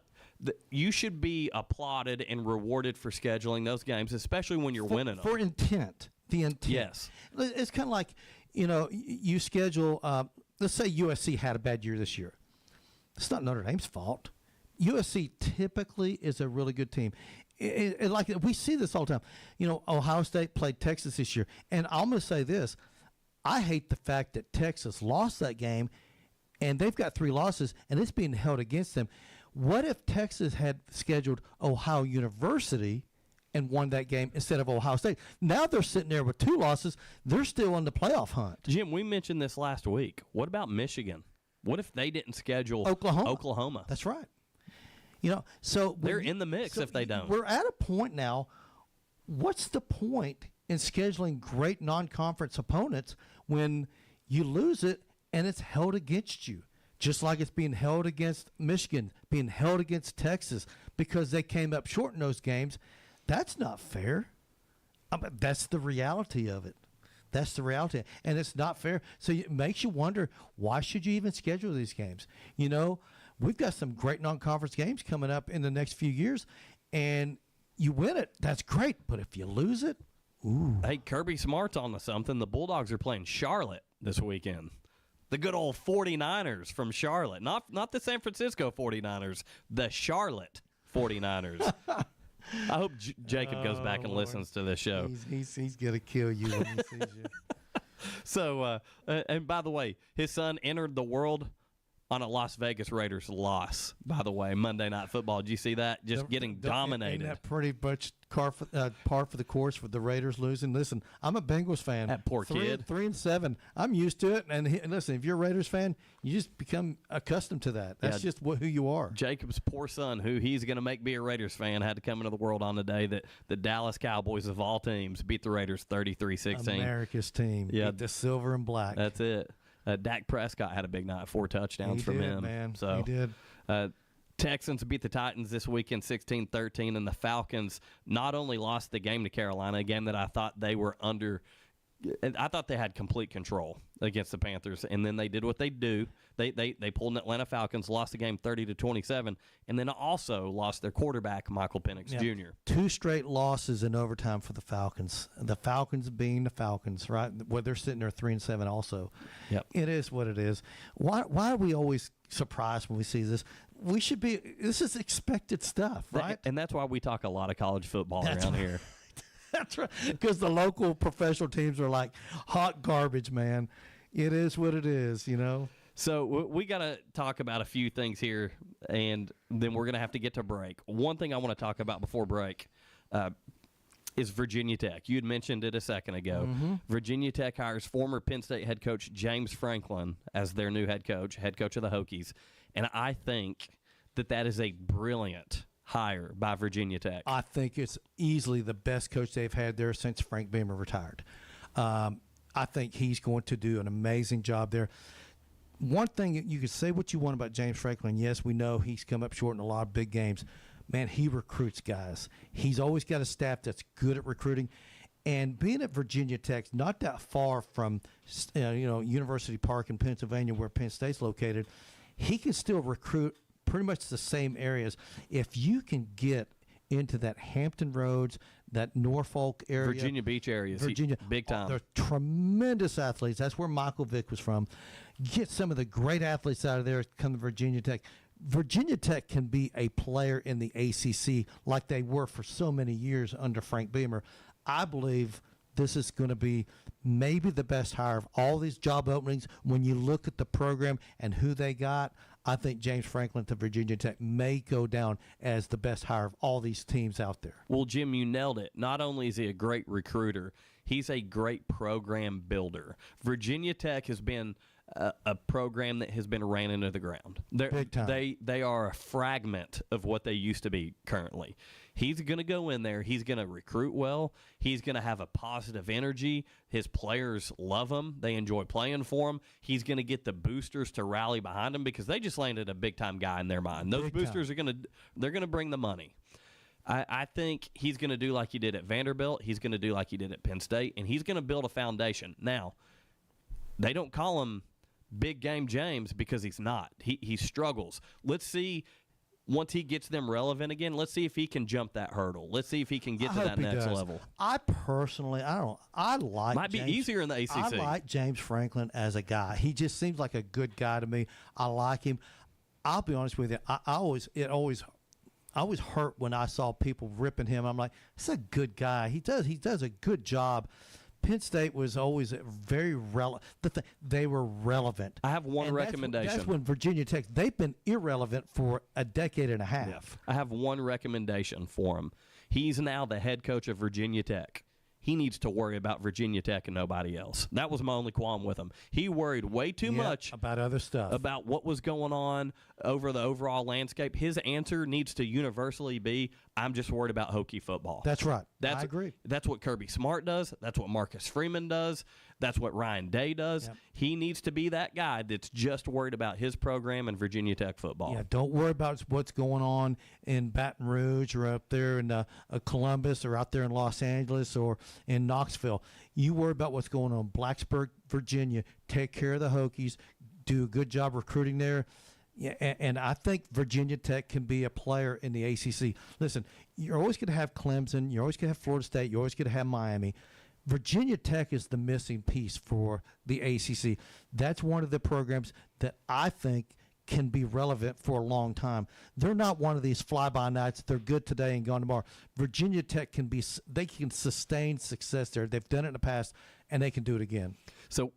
you should be applauded and rewarded for scheduling those games, especially when you're winning them. For intent. The intent. Yes. It's kind of like, you schedule, let's say USC had a bad year this year. It's not Notre Dame's fault. USC typically is a really good team. Like, we see this all the time. Ohio State played Texas this year. And I'm going to say this. I hate the fact that Texas lost that game, and they've got 3 losses, and it's being held against them. What if Texas had scheduled Ohio University and won that game instead of Ohio State? Now they're sitting there with 2 losses. They're still in the playoff hunt. Jim, we mentioned this last week. What about Michigan? What if they didn't schedule Oklahoma? That's right. So they're in the mix if they don't. We're at a point now. What's the point in scheduling great non-conference opponents when you lose it and it's held against you? Just like it's being held against Michigan, being held against Texas, because they came up short in those games. That's not fair. That's the reality of it. That's the reality. And it's not fair. So it makes you wonder, why should you even schedule these games? We've got some great non-conference games coming up in the next few years, and you win it, that's great. But if you lose it, ooh. Hey, Kirby Smart's on to something. The Bulldogs are playing Charlotte this weekend. The good old 49ers from Charlotte. Not the San Francisco 49ers, the Charlotte 49ers. I hope Jacob goes back and listens to this show. He's going to kill you when he sees you. So, and by the way, his son entered the world on a Las Vegas Raiders loss, by the way, Monday Night Football. Did you see that? Just getting dominated. Ain't that pretty much par for the course for the Raiders losing? Listen, I'm a Bengals fan. That poor kid. 3-7. I'm used to it. And listen, if you're a Raiders fan, you just become accustomed to that. That's just who you are. Jacob's poor son, who he's going to make be a Raiders fan, had to come into the world on the day that the Dallas Cowboys of all teams beat the Raiders 33-16. America's team. Yeah. Beat the silver and black. That's it. Dak Prescott had a big night, 4 touchdowns from him. Man. So he did. Texans beat the Titans this weekend 16-13, and the Falcons not only lost the game to Carolina, a game that I thought they were I thought they had complete control against the Panthers, and then they did what they do. They pulled an Atlanta Falcons, lost the game 30-27, and then also lost their quarterback, Michael Penix Jr. 2 straight losses in overtime for the Falcons. The Falcons being the Falcons, right? Well, they're sitting there 3-7 also. Yep. It is what it is. Why are we always surprised when we see this? We should be. This is expected stuff, right? And that's why we talk a lot of college football around here. That's right. Because the local professional teams are like hot garbage, man. It is what it is, you know. So we got to talk about a few things here, and then we're going to have to get to break. One thing I want to talk about before break is Virginia Tech. You had mentioned it a second ago. Mm-hmm. Virginia Tech hires former Penn State head coach James Franklin as their new head coach of the Hokies. And I think that is a brilliant hire by Virginia Tech. I think it's easily the best coach they've had there since Frank Beamer retired. I think he's going to do an amazing job there. One thing, you can say what you want about James Franklin. Yes, we know he's come up short in a lot of big games. Man, he recruits guys. He's always got a staff that's good at recruiting. And being at Virginia Tech, not that far from University Park in Pennsylvania where Penn State's located, he can still recruit pretty much the same areas. If you can get into that Hampton Roads, that Norfolk area, Virginia Beach areas, big time. They're tremendous athletes. That's where Michael Vick was from. Get some of the great athletes out of there, come to Virginia Tech. Virginia Tech can be a player in the ACC like they were for so many years under Frank Beamer. I believe this is going to be maybe the best hire of all these job openings. When you look at the program and who they got, I think James Franklin to Virginia Tech may go down as the best hire of all these teams out there. Well, Jim, you nailed it. Not only is he a great recruiter, he's a great program builder. Virginia Tech has been a program that has been ran into the ground. Big time. They are a fragment of what they used to be currently. He's going to go in there. He's going to recruit well. He's going to have a positive energy. His players love him. They enjoy playing for him. He's going to get the boosters to rally behind him because they just landed a big-time guy in their mind. Those boosters are going to bring the money. I think he's going to do like he did at Vanderbilt. He's going to do like he did at Penn State, and he's going to build a foundation. Now, they don't call him Big Game James because he's not. He struggles. Let's see. Once he gets them relevant again, let's see if he can jump that hurdle. Let's see if he can get to that next level. I personally, I like Might be easier in the ACC. I like James Franklin as a guy. He just seems like a good guy to me. I like him. I'll be honest with you. I always hurt when I saw people ripping him. I'm like, he's a good guy. He does a good job. Penn State was always very relevant. They were relevant. I have one recommendation. That's when Virginia Tech, they've been irrelevant for a decade and a half. Yeah. I have one recommendation for him. He's now the head coach of Virginia Tech. He needs to worry about Virginia Tech and nobody else. That was my only qualm with him. He worried way too much about other stuff, about what was going on over the overall landscape. His answer needs to universally be, I'm just worried about Hokie football. That's right. I agree. That's what Kirby Smart does. That's what Marcus Freeman does. That's what Ryan Day does. Yep. He needs to be that guy that's just worried about his program and Virginia Tech football. Yeah, don't worry about what's going on in Baton Rouge or up there in Columbus or out there in Los Angeles or in Knoxville. You worry about what's going on in Blacksburg, Virginia. Take care of the Hokies. Do a good job recruiting there. Yeah, and I think Virginia Tech can be a player in the ACC. Listen, you're always going to have Clemson. You're always going to have Florida State. You're always going to have Miami. Virginia Tech is the missing piece for the ACC. That's one of the programs that I think can be relevant for a long time. They're not one of these fly-by-nights. They're good today and gone tomorrow. Virginia Tech can sustain success there. They've done it in the past, and they can do it again. So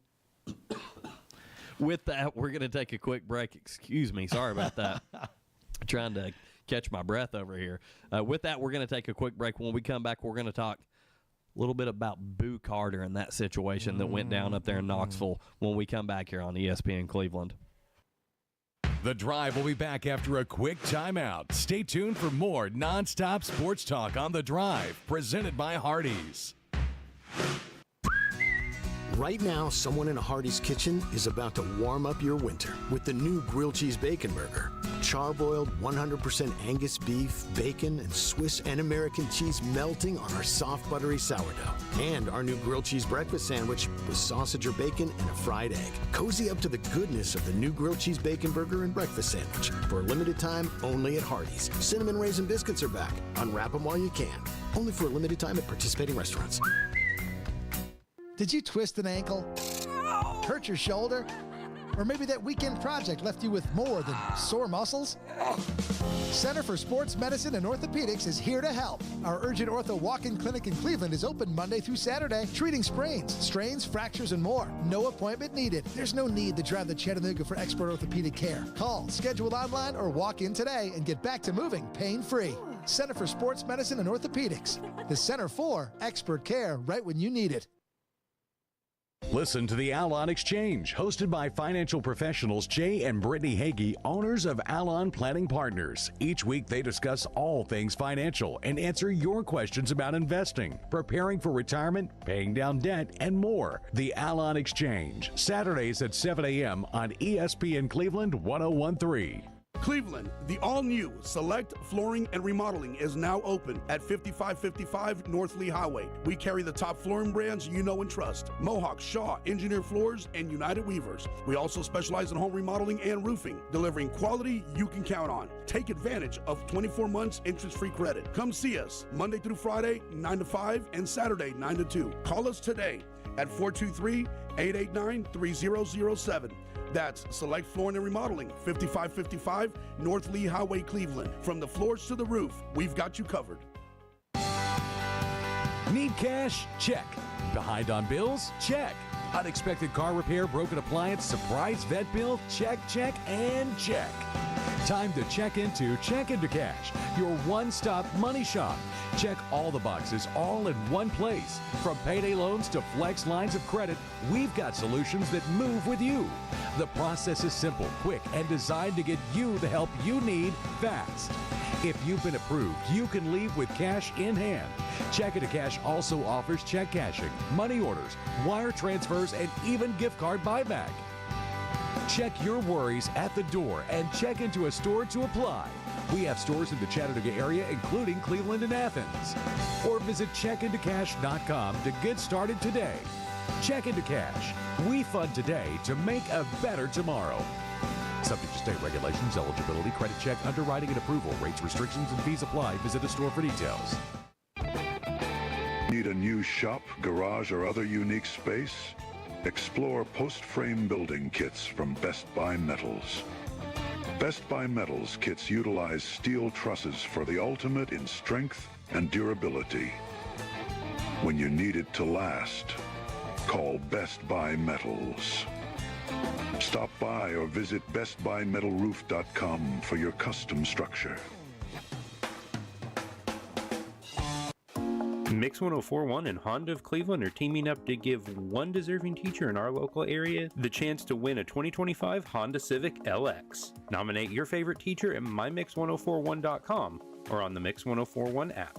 with that, we're going to take a quick break. Excuse me. Sorry about that. Trying to catch my breath over here. With that, we're going to take a quick break. When we come back, we're going to talk a little bit about Boo Carter and that situation that went down up there in Knoxville when we come back here on ESPN Cleveland. The Drive will be back after a quick timeout. Stay tuned for more nonstop sports talk on The Drive, presented by Hardees. Right now, someone in a Hardee's kitchen is about to warm up your winter with the new grilled cheese bacon burger. Charbroiled 100% Angus beef, bacon, and Swiss and American cheese melting on our soft, buttery sourdough. And our new grilled cheese breakfast sandwich with sausage or bacon and a fried egg. Cozy up to the goodness of the new grilled cheese bacon burger and breakfast sandwich. For a limited time, only at Hardee's. Cinnamon Raisin Biscuits are back. Unwrap them while you can. Only for a limited time at participating restaurants. Did you twist an ankle? Hurt your shoulder? Or maybe that weekend project left you with more than sore muscles? Center for Sports Medicine and Orthopedics is here to help. Our Urgent Ortho Walk-In Clinic in Cleveland is open Monday through Saturday, treating sprains, strains, fractures, and more. No appointment needed. There's no need to drive to Chattanooga for expert orthopedic care. Call, schedule online, or walk in today and get back to moving pain-free. Center for Sports Medicine and Orthopedics. The Center for expert care right when you need it. Listen to the Alon Exchange, hosted by financial professionals Jay and Brittany Hagee, owners of Alon Planning Partners. Each week they discuss all things financial and answer your questions about investing, preparing for retirement, paying down debt, and more. The Alon Exchange, Saturdays at 7 a.m. on ESPN Cleveland 1013. Cleveland, the all-new Select Flooring and Remodeling is now open at 5555 North Lee Highway. We carry the top flooring brands you know and trust: Mohawk, Shaw, Engineered Floors, and United Weavers. We also specialize in home remodeling and roofing, delivering quality you can count on. Take advantage of 24 months interest-free credit. Come see us Monday through Friday, 9 to 5, and Saturday, 9 to 2. Call us today at 423-889-3007. That's Select Flooring and Remodeling, 5555 North Lee Highway, Cleveland. From the floors to the roof, we've got you covered. Need cash? Check. Behind on bills? Check. Unexpected car repair, broken appliance, surprise vet bill? Check, check, and check. Time to check into Cash, your one-stop money shop. Check all the boxes all in one place. From payday loans to flex lines of credit, we've got solutions that move with you. The process is simple, quick, and designed to get you the help you need fast. If you've been approved, you can leave with cash in hand. Check Into Cash also offers check cashing, money orders, wire transfers, and even gift card buyback. Check your worries at the door and check into a store to apply. We have stores in the Chattanooga area, including Cleveland and Athens. Or visit checkintocash.com to get started today. Check Into Cash. We fund today to make a better tomorrow. Subject to state regulations, eligibility, credit check, underwriting, and approval. Rates, restrictions, and fees apply. Visit a store for details. Need a new shop, garage, or other unique space? Explore post-frame building kits from Best Buy Metals. Best Buy Metals kits utilize steel trusses for the ultimate in strength and durability. When you need it to last, call Best Buy Metals. Stop by or visit bestbuymetalroof.com for your custom structure. Mix 1041 and Honda of Cleveland are teaming up to give one deserving teacher in our local area the chance to win a 2025 Honda Civic LX. Nominate your favorite teacher at mymix1041.com or on the Mix 1041 app.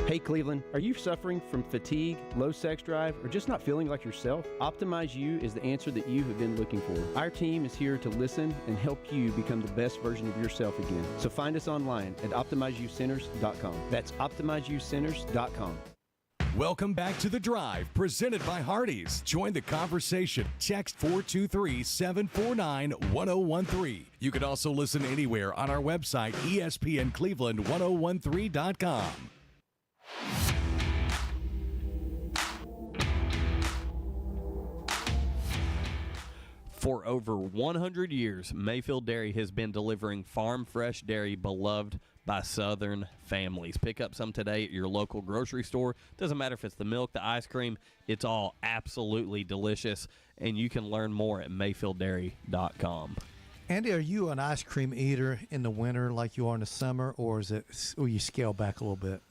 Hey Cleveland, are you suffering from fatigue, low sex drive, or just not feeling like yourself? Optimize You is the answer that you have been looking for. Our team is here to listen and help you become the best version of yourself again. So find us online at OptimizeYouCenters.com. That's OptimizeYouCenters.com. Welcome back to The Drive, presented by Hardees. Join the conversation. Text 423-749-1013. You can also listen anywhere on our website, ESPNCleveland1013.com. For over 100 years, Mayfield Dairy has been delivering farm fresh dairy beloved by Southern families. Pick up some today at your local grocery store. Doesn't matter if it's the milk, the ice cream, it's all absolutely delicious. And you can learn more at mayfielddairy.com. Andy, are you an ice cream eater in the winter like you are in the summer, or will you scale back a little bit?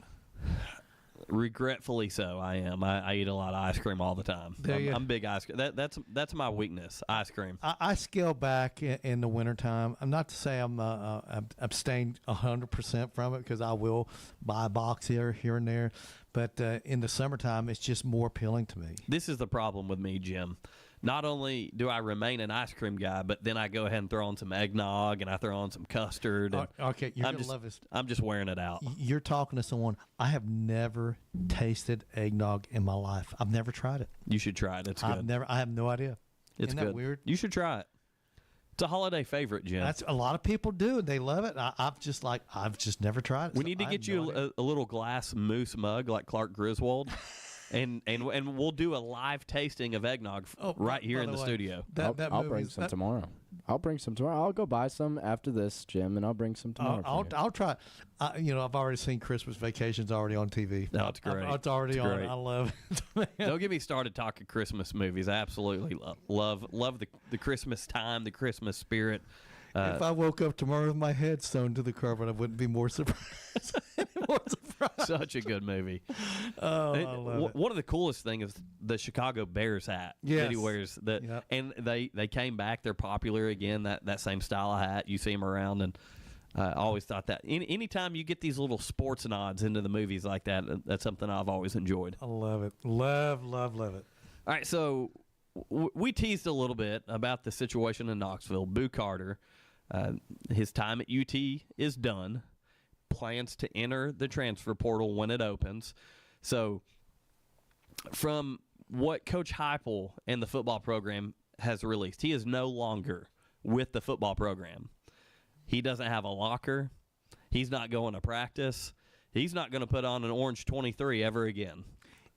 Regretfully so, I am. I eat a lot of ice cream all the time. I'm big ice cream. That's my weakness, ice cream. I scale back in the wintertime. I'm not to say I'm abstained 100% from it, because I will buy a box here and there. But in the summertime, it's just more appealing to me. This is the problem with me, Jim. Not only do I remain an ice cream guy, but then I go ahead and throw on some eggnog and I throw on some custard. And Okay, you're going to love this. I'm just wearing it out. You're talking to someone. I have never tasted eggnog in my life. I've never tried it. You should try it. It's good. I have no idea. It's Isn't good. that weird? You should try it. It's a holiday favorite, Jim. That's a lot of people do. They love it. I've just never tried it. We need to get you a little glass moose mug like Clark Griswold. And we'll do a live tasting of eggnog right here in the studio. I'll bring some tomorrow. I'll bring some tomorrow. I'll go buy some after this, Jim, and I'll bring some tomorrow. I'll try. I've already seen Christmas Vacations already on TV. No, it's great. It's already on. Great. I love it. Don't get me started talking Christmas movies. I absolutely love the Christmas time, the Christmas spirit. If I woke up tomorrow with my head sewn to the carpet, I wouldn't be more surprised. Such a good movie. Oh, I love it. One of the coolest things is the Chicago Bears hat that he wears. And they came back. They're popular again, that same style of hat. You see them around, and I always thought that. Anytime you get these little sports nods into the movies like that, that's something I've always enjoyed. I love it. Love it. All right, so we teased a little bit about the situation in Knoxville. Boo Carter, his time at UT is done. Plans to enter the transfer portal when it opens. So from what Coach Heupel and the football program has released, he is no longer with the football program. He doesn't have a locker. He's not going to practice. He's not going to put on an orange 23 ever again.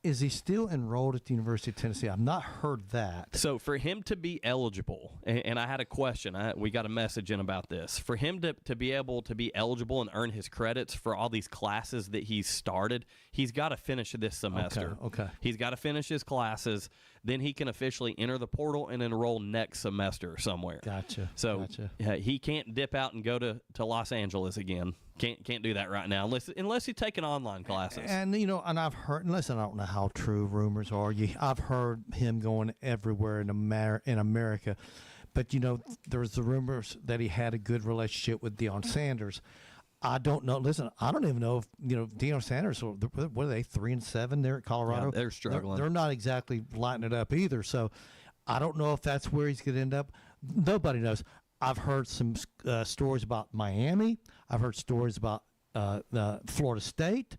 Is he still enrolled at the University of Tennessee? I've not heard that. So for him to be eligible, and I had a question. We got a message in about this. For him to be able to be eligible and earn his credits for all these classes that he's started, he's got to finish this semester. Okay. He's got to finish his classes. Then he can officially enter the portal and enroll next semester somewhere. Gotcha. So he can't dip out and go to Los Angeles again. Can't do that right now unless he's taking online classes. And and I've heard. Listen, I don't know how true rumors are. I've heard him going everywhere in America, but there's the rumors that he had a good relationship with Deion Sanders. I don't know. Listen, I don't even know if Deion Sanders. What are they, 3-7 there at Colorado? Yeah, they're struggling. They're not exactly lighting it up either. So I don't know if that's where he's going to end up. Nobody knows. I've heard some stories about Miami. I've heard stories about Florida State.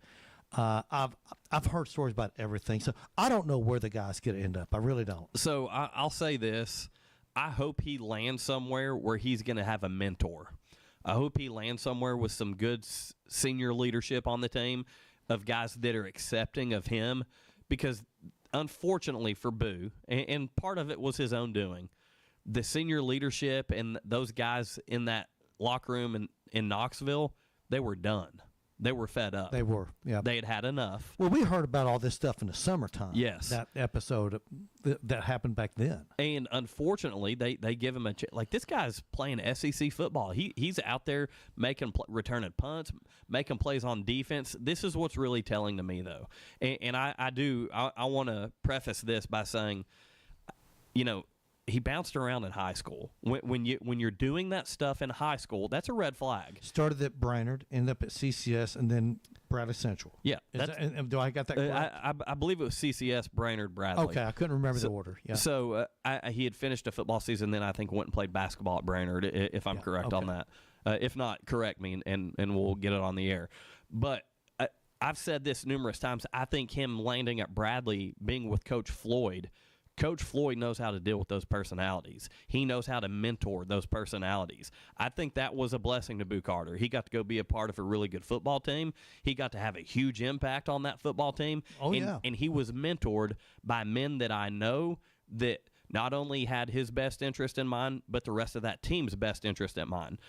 I've heard stories about everything. So I don't know where the guy's going to end up. I really don't. So I'll say this. I hope he lands somewhere where he's going to have a mentor. I hope he lands somewhere with some good senior leadership on the team of guys that are accepting of him, because unfortunately for Boo, and part of it was his own doing, the senior leadership and those guys in that locker room in Knoxville, they were done. They were fed up. They were, yeah. They had enough. Well, we heard about all this stuff in the summertime. Yes. That episode that happened back then. And unfortunately, they give him a like this guy's playing SEC football. He's out there returning punts, making plays on defense. This is what's really telling to me, though. And I want to preface this by saying, he bounced around in high school. When you're doing that stuff in high school, that's a red flag. Started at Brainerd, ended up at CCS, and then Bradley Central. Yeah. Do I got that correct? I believe it was CCS, Brainerd, Bradley. Okay, I couldn't remember the order. Yeah. So he had finished a football season, then I think went and played basketball at Brainerd, if I'm correct on that. If not, correct me, and we'll get it on the air. But I've said this numerous times. I think him landing at Bradley, being with Coach Floyd knows how to deal with those personalities. He knows how to mentor those personalities. I think that was a blessing to Boo Carter. He got to go be a part of a really good football team. He got to have a huge impact on that football team. And he was mentored by men that I know that not only had his best interest in mind, but the rest of that team's best interest in mind.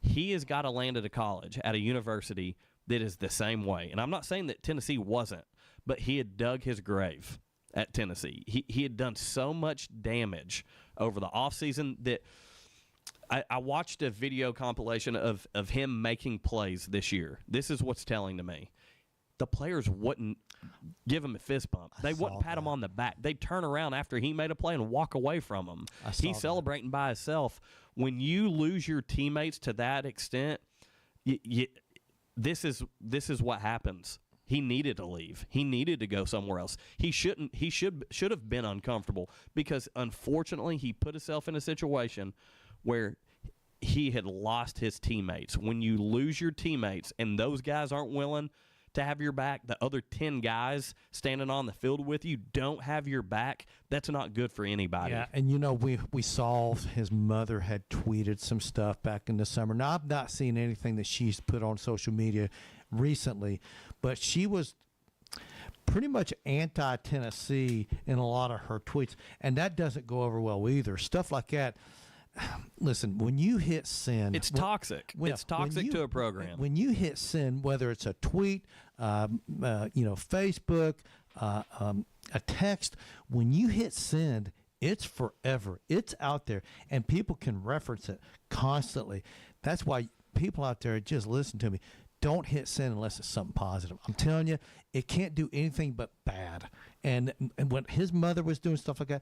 He has got to land at a college, at a university that is the same way. And I'm not saying that Tennessee wasn't, but he had dug his grave at Tennessee. He had done so much damage over the offseason that I watched a video compilation of him making plays this year. This is what's telling to me. the players wouldn't give him a fist bump. They wouldn't pat him on the back. They'd turn around after he made a play and walk away from him. He's celebrating by himself. When you lose your teammates to that extent, this is what happens. He needed to leave. He needed to go somewhere else. He should have been uncomfortable because unfortunately he put himself in a situation where he had lost his teammates. When you lose your teammates and those guys aren't willing to have your back, the other 10 guys standing on the field with you don't have your back, that's not good for anybody. Yeah, and we saw his mother had tweeted some stuff back in the summer. Now, I've not seen anything that she's put on social media recently, but she was pretty much anti-Tennessee in a lot of her tweets, and that doesn't go over well either. Stuff like that. Listen, when you hit send, it's toxic. It's toxic to a program. When you hit send, whether it's a tweet, Facebook, a text, when you hit send, it's forever. It's out there, and people can reference it constantly. That's why people out there, just listen to me. Don't hit send unless it's something positive. I'm telling you, it can't do anything but bad. And when his mother was doing stuff like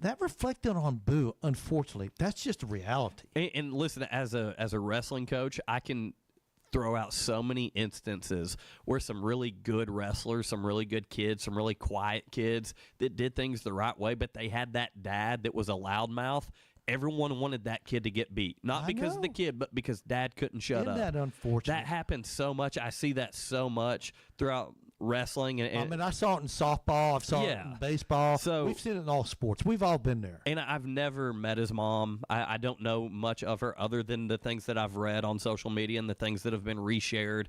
that reflected on Boo, unfortunately. That's just a reality. And listen, as a wrestling coach, I can throw out so many instances where some really good wrestlers, some really good kids, some really quiet kids that did things the right way, but they had that dad that was a loudmouth. Everyone wanted that kid to get beat. Not because of the kid, but because dad couldn't shut up. Isn't that unfortunate? That happens so much. I see that so much throughout wrestling. And I saw it in softball. I've saw it in baseball. So we've seen it in all sports. We've all been there. And I've never met his mom. I don't know much of her other than the things that I've read on social media and the things that have been reshared.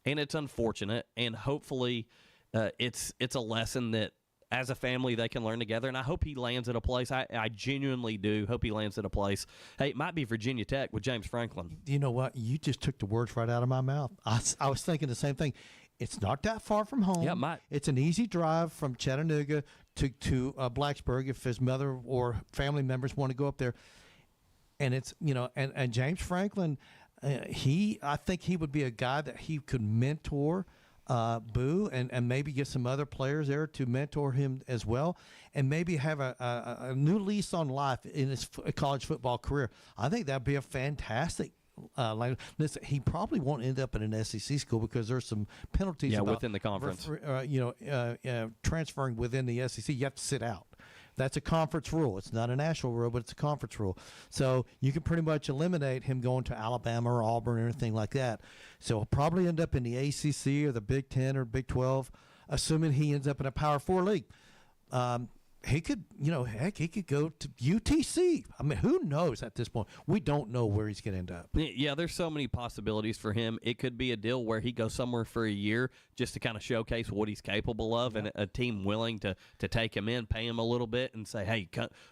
And it's unfortunate. And hopefully it's a lesson that as a family they can learn together. And I hope he lands at a place. I genuinely do hope he lands at a place. Hey, it might be Virginia Tech with James Franklin. You know what? You just took the words right out of my mouth. I was thinking the same thing. It's not that far from home. Yeah, it's an easy drive from Chattanooga to Blacksburg if his mother or family members want to go up there. And it's and James Franklin, I think he would be a guy that he could mentor Boo and maybe get some other players there to mentor him as well, and maybe have a new lease on life in his college football career. I think that'd be a fantastic. Listen, he probably won't end up in an SEC school because there's some penalties. Within the conference. Transferring within the SEC, you have to sit out. That's a conference rule. It's not a national rule, but it's a conference rule. So you can pretty much eliminate him going to Alabama or Auburn or anything like that. So he'll probably end up in the ACC or the Big 10 or Big 12, assuming he ends up in a Power 4 league. He could, he could go to UTC. I mean, who knows at this point? We don't know where he's going to end up. Yeah, there's so many possibilities for him. It could be a deal where he goes somewhere for a year just to kind of showcase what he's capable of, and a team willing to take him in, pay him a little bit, and say, hey,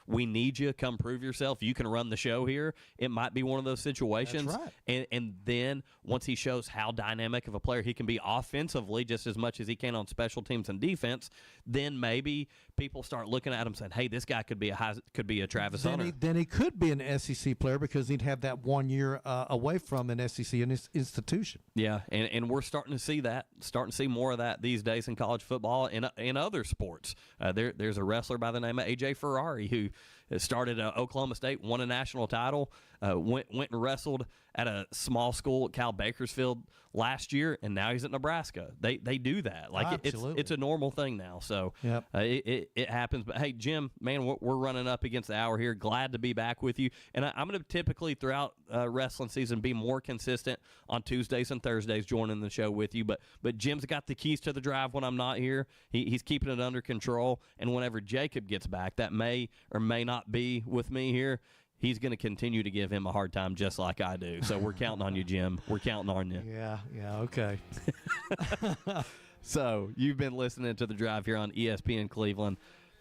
we need you. Come prove yourself. You can run the show here. It might be one of those situations. That's right. And then once he shows how dynamic of a player he can be offensively just as much as he can on special teams and defense, then maybe people start looking at him saying, hey, this guy could be a Travis Hunter. Then he could be an SEC player because he'd have that 1 year away from an SEC institution. Yeah, and we're starting to see that, starting to see more of that these days in college football and in other sports. There's a wrestler by the name of A.J. Ferrari who started at Oklahoma State, won a national title, went and wrestled at a small school at Cal Bakersfield last year, and now he's at Nebraska. They do that. Like it's a normal thing now. So it happens. But hey, Jim, man, we're running up against the hour here. Glad to be back with you. And I'm going to typically throughout wrestling season be more consistent on Tuesdays and Thursdays joining the show with you. But Jim's got the keys to the drive when I'm not here. He's keeping it under control. And whenever Jacob gets back, that may or may not be with me here, he's going to continue to give him a hard time just like I do. So we're counting on you, Jim. We're counting on you. Yeah, okay. So you've been listening to The Drive here on ESPN Cleveland.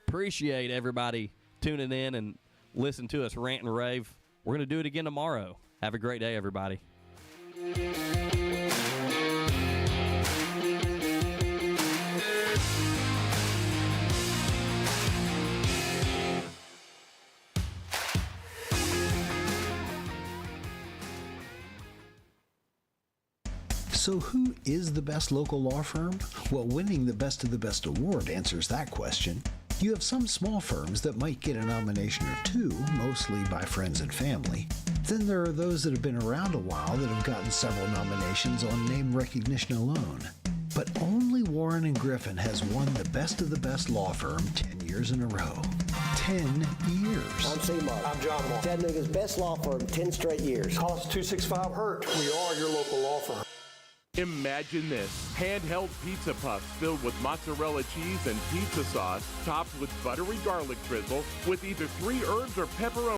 Appreciate everybody tuning in and listen to us rant and rave. We're going to do it again tomorrow. Have a great day, everybody. So who is the best local law firm? Well, winning the Best of the Best award answers that question. You have some small firms that might get a nomination or two, mostly by friends and family. Then there are those that have been around a while that have gotten several nominations on name recognition alone. But only Warren & Griffin has won the Best of the Best law firm 10 years in a row. 10 years. I'm C-Mark. I'm John Mark. Chattanooga's best law firm, 10 straight years. Call us 265-HURT. We are your local law firm. Imagine this, handheld pizza puffs filled with mozzarella cheese and pizza sauce, topped with buttery garlic drizzle, with either 3 herbs or pepperoni.